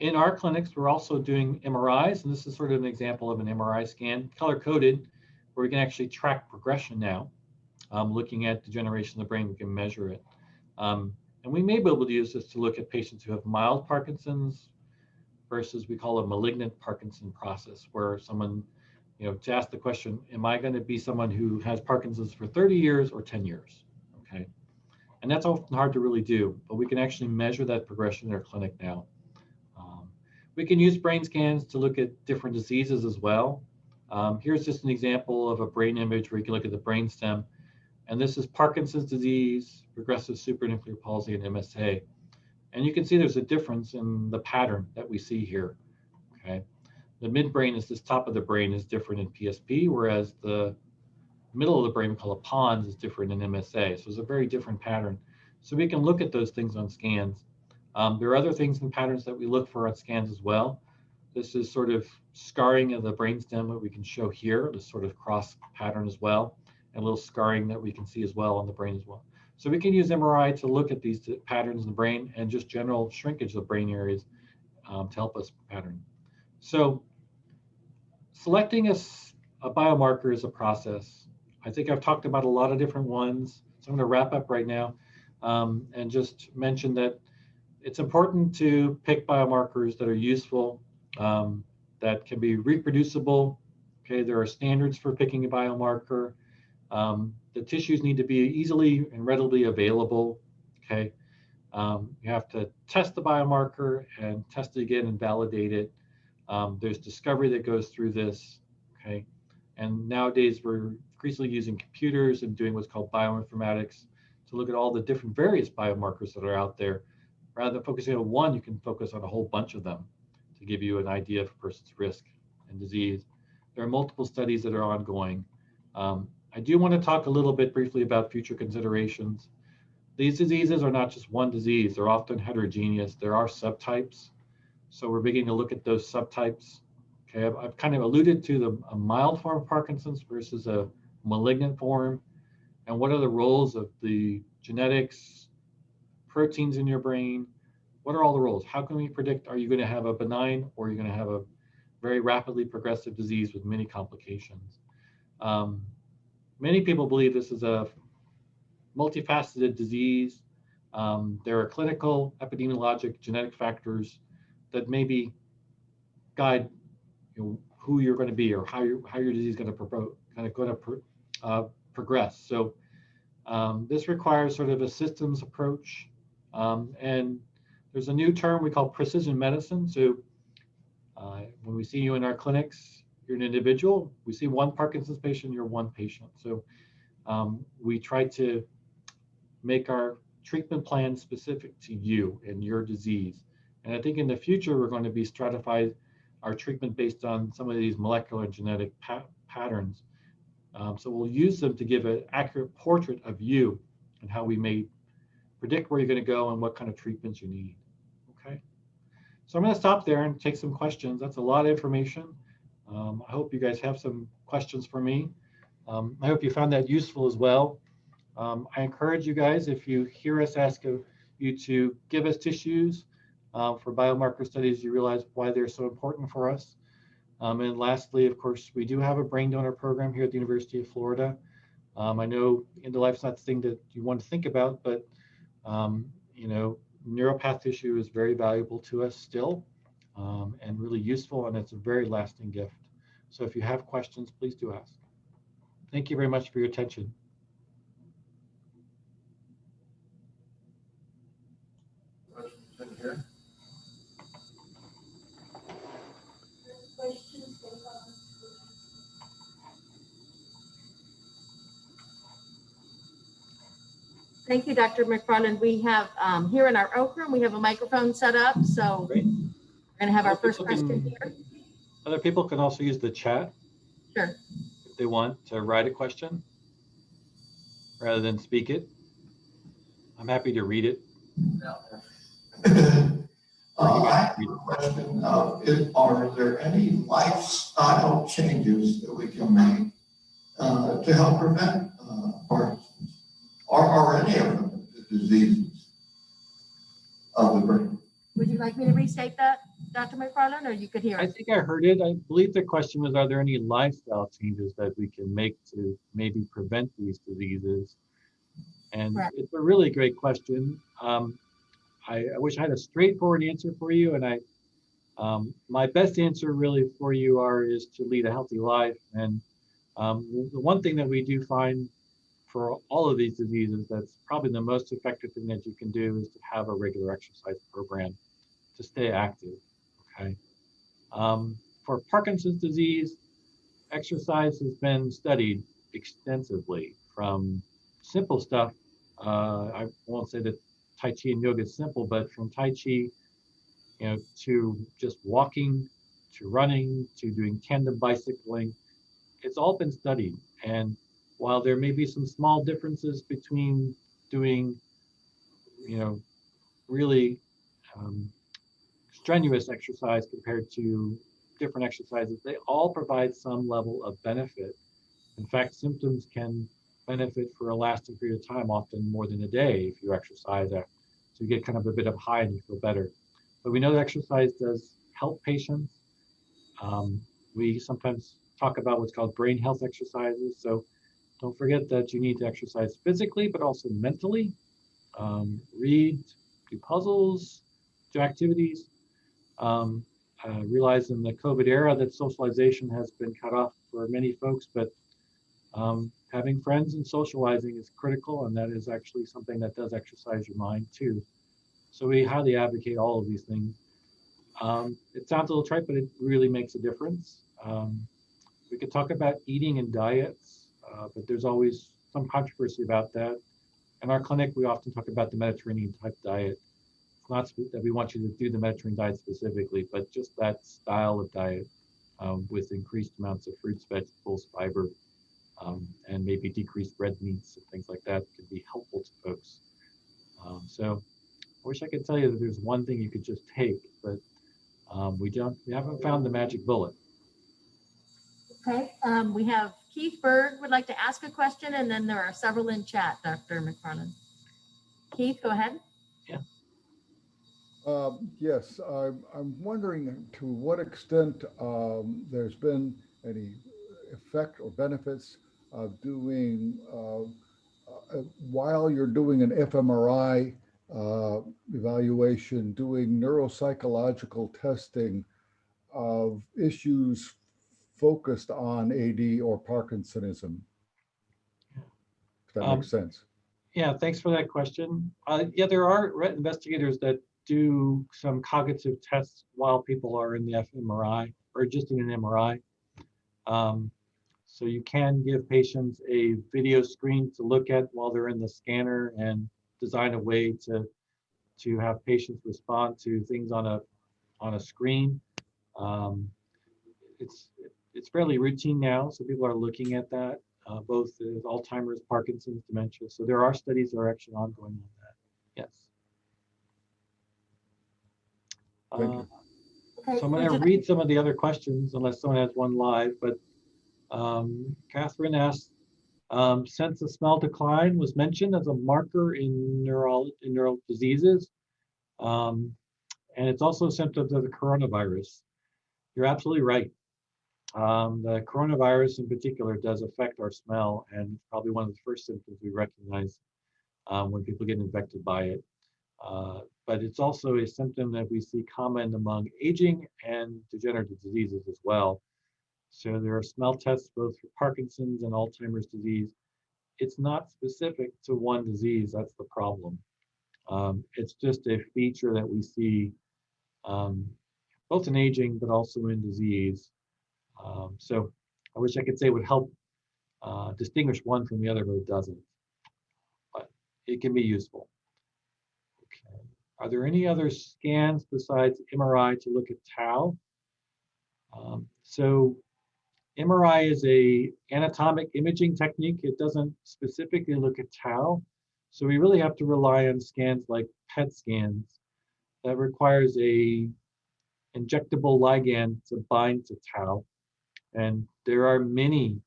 In our clinics, we're also doing MRIs, and this is sort of an example of an MRI scan, color-coded, where we can actually track progression now. Looking at degeneration of the brain, we can measure it. And we may be able to use this to look at patients who have mild Parkinson's versus we call a malignant Parkinson process, where someone, to ask the question, am I going to be someone who has Parkinson's for 30 years or 10 years? Okay. And that's often hard to really do, but we can actually measure that progression in our clinic now. We can use brain scans to look at different diseases as well. Here's just an example of a brain image where you can look at the brainstem. And this is Parkinson's disease, progressive supranuclear palsy, and MSA. And you can see there's a difference in the pattern that we see here. Okay, the midbrain is this top of the brain is different in PSP, whereas the middle of the brain, we call it pons, is different in MSA. So it's a very different pattern. So we can look at those things on scans. There are other things and patterns that we look for on scans as well. This is sort of scarring of the brainstem that we can show here, this sort of cross pattern as well, and a little scarring that we can see as well on the brain as well. So we can use MRI to look at these patterns in the brain and just general shrinkage of brain areas to help us pattern. So selecting a biomarker is a process. I think I've talked about a lot of different ones. So I'm going to wrap up right now and just mention that it's important to pick biomarkers that are useful, that can be reproducible. Okay, there are standards for picking a biomarker. The tissues need to be easily and readily available. Okay, you have to test the biomarker and test it again and validate it. There's discovery that goes through this. Okay, and nowadays we're increasingly using computers and doing what's called bioinformatics to look at all the different various biomarkers that are out there. Rather than focusing on one, you can focus on a whole bunch of them to give you an idea of a person's risk and disease. There are multiple studies that are ongoing. I do want to talk a little bit briefly about future considerations. These diseases are not just one disease. They're often heterogeneous. There are subtypes. So we're beginning to look at those subtypes. Okay, I've kind of alluded to a mild form of Parkinson's versus a malignant form, and what are the roles of the genetics, proteins in your brain. What are all the roles? How can we predict, are you going to have a benign or are you going to have a very rapidly progressive disease with many complications? Many people believe this is a multifaceted disease. There are clinical, epidemiologic, genetic factors that maybe guide who you're going to be or how your disease is going to progress. So this requires sort of a systems approach. And there's a new term we call precision medicine. So when we see you in our clinics, you're an individual. We see one Parkinson's patient, you're one patient. So we try to make our treatment plan specific to you and your disease. And I think in the future, we're going to be stratify our treatment based on some of these molecular and genetic patterns. So we'll use them to give an accurate portrait of you and how we may predict where you're going to go and what kind of treatments you need. Okay. So I'm going to stop there and take some questions. That's a lot of information. I hope you guys have some questions for me. I hope you found that useful as well. I encourage you guys, if you hear us ask you to give us tissues for biomarker studies, you realize why they're so important for us. And lastly, of course, we do have a brain donor program here at the University of Florida. I know end of life's not the thing that you want to think about, but neuropath tissue is very valuable to us still and really useful, and it's a very lasting gift. So if you have questions, please do ask. Thank you very much for your attention. Thank you, Dr. McFarland. We have here in our Oak Room, we have a microphone set up. So Great. We're going to have our first question here. Other people can also use the chat. Sure. If they want to write a question rather than speak it. I'm happy to read it. I have a question. Are there any lifestyle changes that we can make to help prevent Parkinson's or any of the diseases of the brain? Would you like me to restate that, Dr. McFarland, or you could hear I it? think I heard it. I believe the question was, are there any lifestyle changes that we can make to maybe prevent these diseases? And Correct. It's a really great question. I wish I had a straightforward answer for you, and my best answer really for you is to lead a healthy life. And the one thing that we do find for all of these diseases, that's probably the most effective thing that you can do, is to have a regular exercise program to stay active. Okay. For Parkinson's disease, exercise has been studied extensively, from simple stuff. I won't say that Tai Chi and yoga is simple, but from Tai Chi, to just walking, to running, to doing tandem bicycling, it's all been studied. And while there may be some small differences between doing, really strenuous exercise compared to different exercises, they all provide some level of benefit. In fact, symptoms can benefit for a lasting period of time, often more than a day if you exercise. So you get kind of a bit of high and you feel better. But we know that exercise does help patients. We sometimes talk about what's called brain health exercises. So don't forget that you need to exercise physically, but also mentally. Read, do puzzles, do activities. Realize in the COVID era that socialization has been cut off for many folks, but having friends and socializing is critical, and that is actually something that does exercise your mind too. So we highly advocate all of these things. It sounds a little trite, but it really makes a difference. We could talk about eating and diets, but there's always some controversy about that. In our clinic, we often talk about the Mediterranean type diet. It's not that we want you to do the Mediterranean diet specifically, but just that style of diet with increased amounts of fruits, vegetables, fiber, and maybe decreased red meats and things like that could be helpful to folks. So I wish I could tell you that there's one thing you could just take, but we haven't found the magic bullet. Okay, we have Keith Berg would like to ask a question, and then there are several in chat, Dr. McFarland. Keith, go ahead. Yes, I'm wondering to what extent there's been any effect or benefits of doing, while you're doing an fMRI evaluation, doing neuropsychological testing of issues focused on AD or Parkinsonism, if that makes sense. Yeah, thanks for that question. Yeah, there are investigators that do some cognitive tests while people are in the fMRI or just in an MRI. So you can give patients a video screen to look at while they're in the scanner and design a way to have patients respond to things on a screen. It's fairly routine now, so people are looking at that, both with Alzheimer's, Parkinson's, dementia. So there are studies that are actually ongoing on that. Yes. Thank you. So I'm going to read some of the other questions, unless someone has one live. But Catherine asked, sense of smell decline was mentioned as a marker in neural diseases, and it's also symptoms of the coronavirus. You're absolutely right. The coronavirus in particular does affect our smell, and it's probably one of the first symptoms we recognize when people get infected by it. But it's also a symptom that we see common among aging and degenerative diseases as well. So there are smell tests both for Parkinson's and Alzheimer's disease. It's not specific to one disease, that's the problem. It's just a feature that we see both in aging, but also in disease. So I wish I could say it would help distinguish one from the other, but it doesn't. But it can be useful. Okay. Are there any other scans besides MRI to look at tau? So MRI is a anatomic imaging technique. It doesn't specifically look at tau. So we really have to rely on scans like PET scans that requires a injectable ligand to bind to tau. And there are many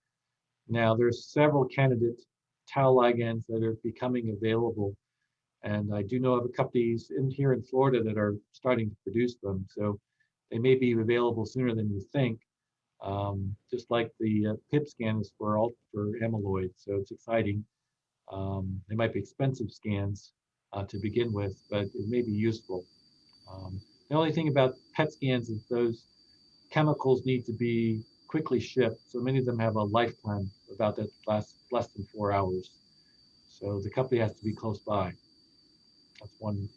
now. There's several candidate tau ligands that are becoming available. And I do know of a companies here in Florida that are starting to produce them. So they may be available sooner than you think. Just like the PIP scan is for amyloid, so it's exciting. They might be expensive scans to begin with, but it may be useful. The only thing about PET scans is those chemicals need to be quickly shipped, so many of them have a lifetime about that lasts less than 4 hours. So the company has to be close by. That's one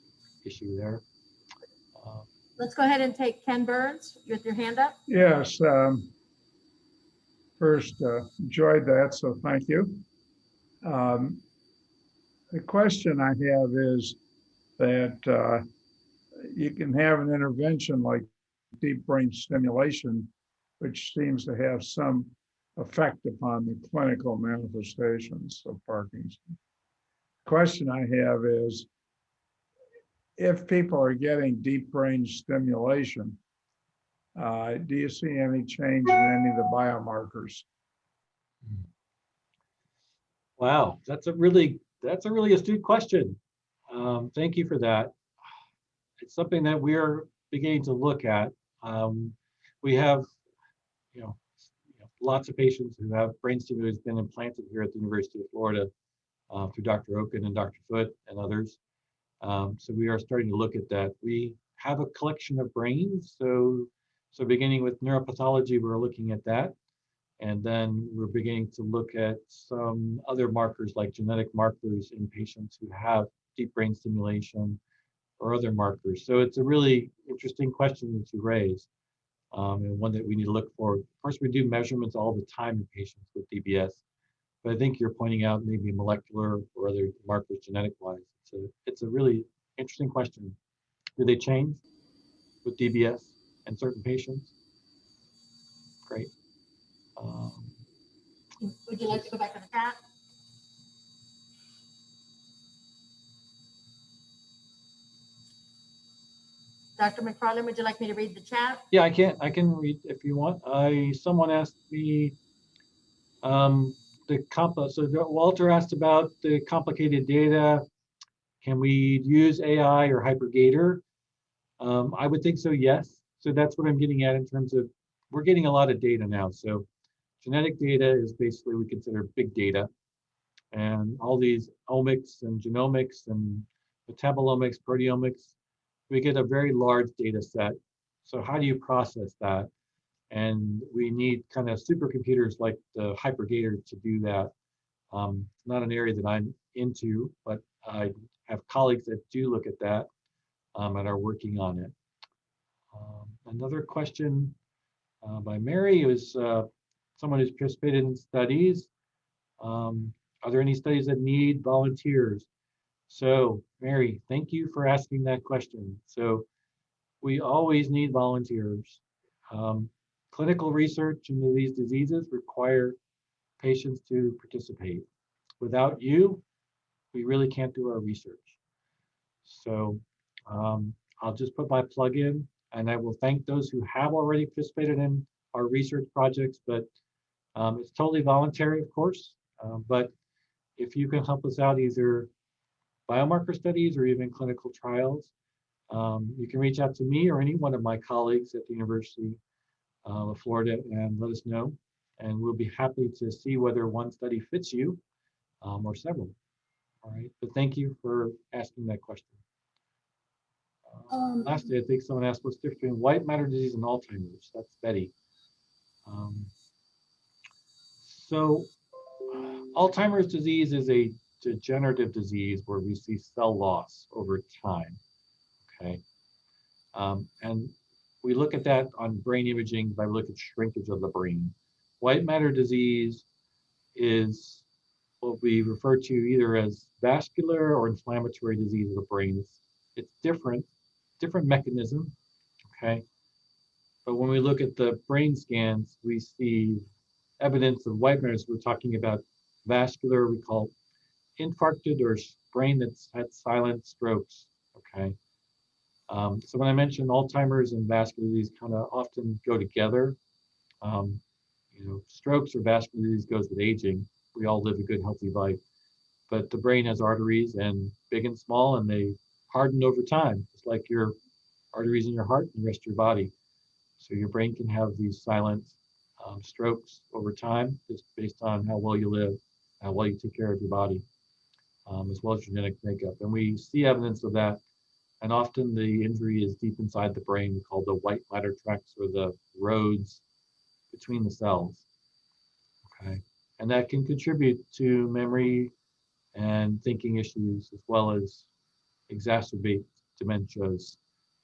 issue there. Let's go ahead and take Ken Burns with your hand up. Yes. First, enjoyed that, so thank you. The question I have is that you can have an intervention like deep brain stimulation, which seems to have some effect upon the clinical manifestations of Parkinson's. The question I have is, if people are getting deep brain stimulation, do you see any change in any of the biomarkers? Wow, that's a really astute question. Thank you for that. It's something that we're beginning to look at. We have lots of patients who have brain stimulators been implanted here at the University of Florida through Dr. Oken and Dr. Foote and others. So we are starting to look at that. We have a collection of brains. So beginning with neuropathology, we're looking at that. And then we're beginning to look at some other markers like genetic markers in patients who have deep brain stimulation or other markers. So it's a really interesting question that you raise, and one that we need to look for. Of course, we do measurements all the time in patients with DBS, but I think you're pointing out maybe molecular or other markers genetic-wise. It's a really interesting question. Do they change with DBS in certain patients? Great. Would you like to go back to the chat? Dr. McFarland, would you like me to read the chat? Yeah, I can read if you want. Someone asked me so Walter asked about the complicated data. Can we use AI or HyperGator? I would think so, yes. So that's what I'm getting at in terms of, we're getting a lot of data now. So genetic data is basically, we consider big data. And all these omics and genomics and metabolomics, proteomics, we get a very large data set. So how do you process that? And we need kind of supercomputers like the HyperGator to do that. It's not an area that I'm into, but I have colleagues that do look at that and are working on it. Another question by Mary was someone who's participated in studies. Are there any studies that need volunteers? So Mary, thank you for asking that question. So we always need volunteers. Clinical research into these diseases require patients to participate. Without you, we really can't do our research. So I'll just put my plug in, and I will thank those who have already participated in our research projects, but it's totally voluntary, of course. But if you can help us out, either biomarker studies or even clinical trials, you can reach out to me or any one of my colleagues at the University of Florida and let us know. And we'll be happy to see whether one study fits you or several. All right, but thank you for asking that question. Lastly, I think someone asked what's the difference between white matter disease and Alzheimer's. That's Betty. So Alzheimer's disease is a degenerative disease where we see cell loss over time, okay? And we look at that on brain imaging by looking at shrinkage of the brain. White matter disease is what we refer to either as vascular or inflammatory disease of the brain. It's different mechanism, okay? But when we look at the brain scans, we see evidence of white matter. We're talking about vascular, we call infarcted, or brain that's had silent strokes, okay? So when I mentioned Alzheimer's and vascular disease kind of often go together, strokes or vascular disease goes with aging. We all live a good, healthy life, but the brain has arteries, and big and small, and they harden over time. It's like your arteries in your heart and the rest of your body. So your brain can have these silent strokes over time, just based on how well you live, how well you take care of your body, as well as genetic makeup. And we see evidence of that. And often the injury is deep inside the brain, called the white matter tracts, or the roads between the cells. Okay, and that can contribute to memory and thinking issues, as well as exacerbate dementias,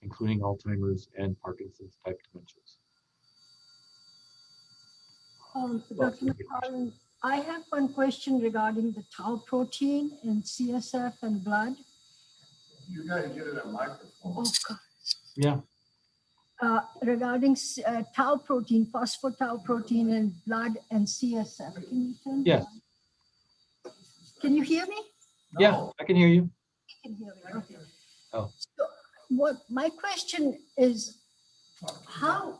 including Alzheimer's and Parkinson's type dementias. Dr. McFarland, I have one question regarding the tau protein in CSF and blood. You gotta get it a microphone. Oh, God. Yeah. Regarding tau protein, phospho-tau protein in blood and CSF. Can you turn Yes. that on? Can you hear me? No. Yeah, I can hear you. You can hear me. Okay. Oh. So my question is, how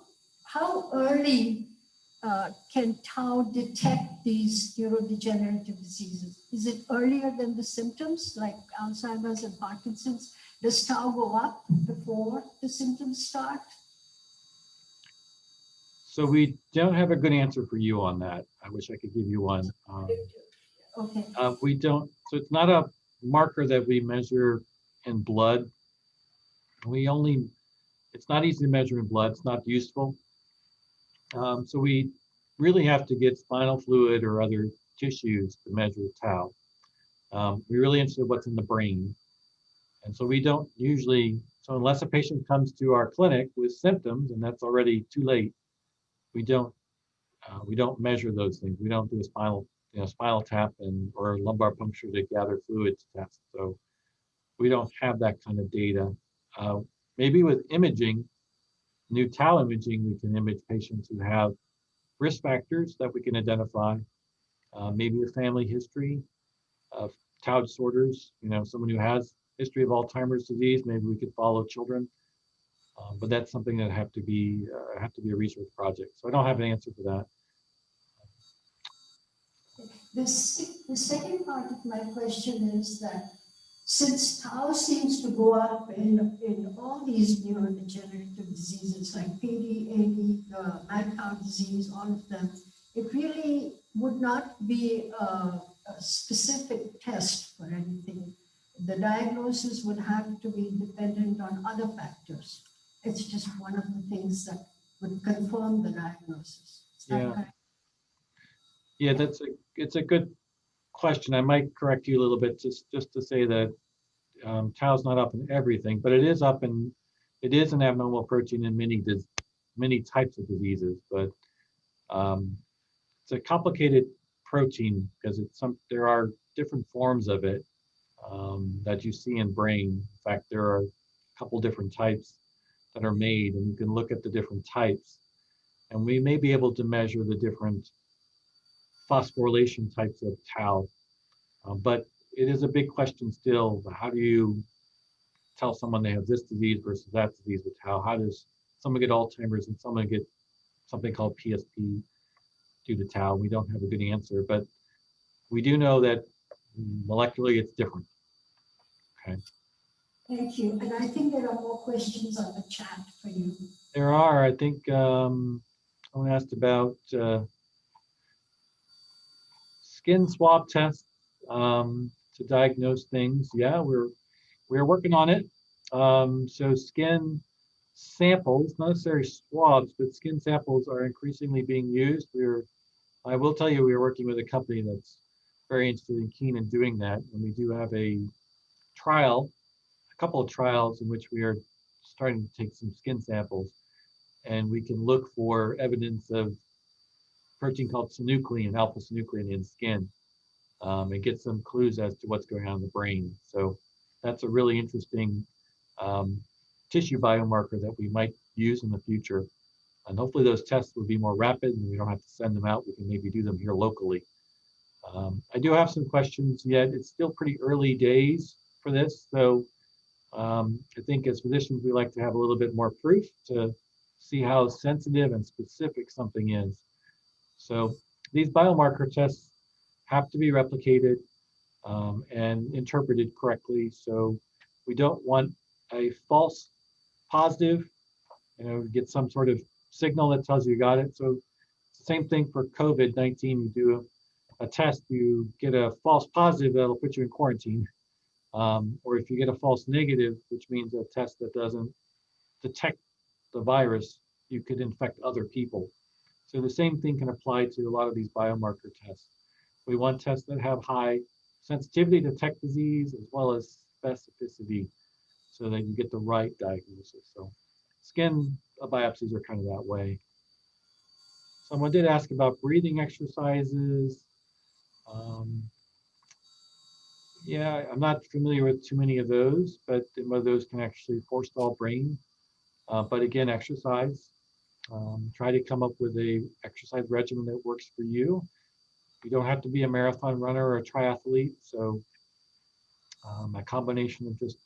early can tau detect these neurodegenerative diseases? Is it earlier than the symptoms, like Alzheimer's and Parkinson's? Does tau go up before the symptoms start? So we don't have a good answer for you on that. I wish I could give you one. Okay, We don't, so it's not a marker that we measure in blood. It's not easy to measure in blood. It's not useful. So we really have to get spinal fluid or other tissues to measure tau. We're really interested in what's in the brain. And so we don't usually, so unless a patient comes to our clinic with symptoms, and that's already too late, we don't measure those things. We don't do a spinal tap or lumbar puncture to gather fluids test. So we don't have that kind of data. Maybe with imaging, new tau imaging, we can image patients who have risk factors that we can identify. Maybe a family history of tau disorders. Someone who has history of Alzheimer's disease. Maybe we could follow children. But that's something that have to be a research project. So I don't have an answer for that. the second part of my question is that since tau seems to go up in all these neurodegenerative diseases like PD, AD, mad cow disease, all of them, it really would not be a specific test for anything. The diagnosis would have to be dependent on other factors. It's just one of the things that would confirm the diagnosis. Is that Yeah. correct? Yeah, it's a good question. I might correct you a little bit just to say that tau is not up in everything, but it is an abnormal protein in many types of diseases. But it's a complicated protein because there are different forms of it that you see in brain. In fact, there are a couple different types that are made, and you can look at the different types, and we may be able to measure the different phosphorylation types of tau. But it is a big question still. How do you tell someone they have this disease versus that disease with tau? How does someone get Alzheimer's and someone get something called PSP due to tau? We don't have a good answer, but we do know that molecularly it's different. Okay. Thank you. And I think there are more questions on the chat for you. There are, I think, someone asked about skin swab tests to diagnose things. Yeah, we're working on it. So skin samples, not necessarily swabs, but skin samples are increasingly being used. I will tell you, we are working with a company that's very interested and keen in doing that. And we do have a couple of trials in which we are starting to take some skin samples, and we can look for evidence of protein called synuclein, alpha-synuclein in skin, and get some clues as to what's going on in the brain. So that's a really interesting tissue biomarker that we might use in the future. And hopefully those tests will be more rapid and we don't have to send them out. We can maybe do them here locally. I do have some questions yet. It's still pretty early days for this. So I think as physicians, we like to have a little bit more proof to see how sensitive and specific something is. So these biomarker tests have to be replicated and interpreted correctly. So we don't want a false positive, get some sort of signal that tells you got it. So same thing for COVID-19, you do a test, you get a false positive, that'll put you in quarantine. Or if you get a false negative, which means a test that doesn't detect the virus, you could infect other people. So the same thing can apply to a lot of these biomarker tests. We want tests that have high sensitivity to detect disease as well as specificity so that you get the right diagnosis. So skin biopsies are kind of that way. Someone did ask about breathing exercises. Yeah, I'm not familiar with too many of those, but some of those can actually forestall brain. But again, exercise. Try to come up with a exercise regimen that works for you. You don't have to be a marathon runner or a triathlete. So a combination of just,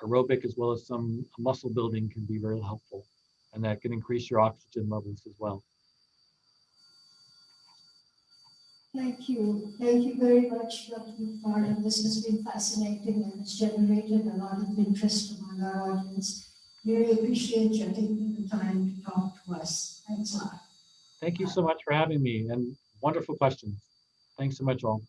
aerobic as well as some muscle building can be very helpful. And that can increase your oxygen levels as well. Thank you. Thank you very much, Dr. McFarland. This has been fascinating and it's generated a lot of interest among our audience. Really appreciate you taking the time to talk to us. Thanks a lot. Thank you so much for having me and wonderful questions. Thanks so much all.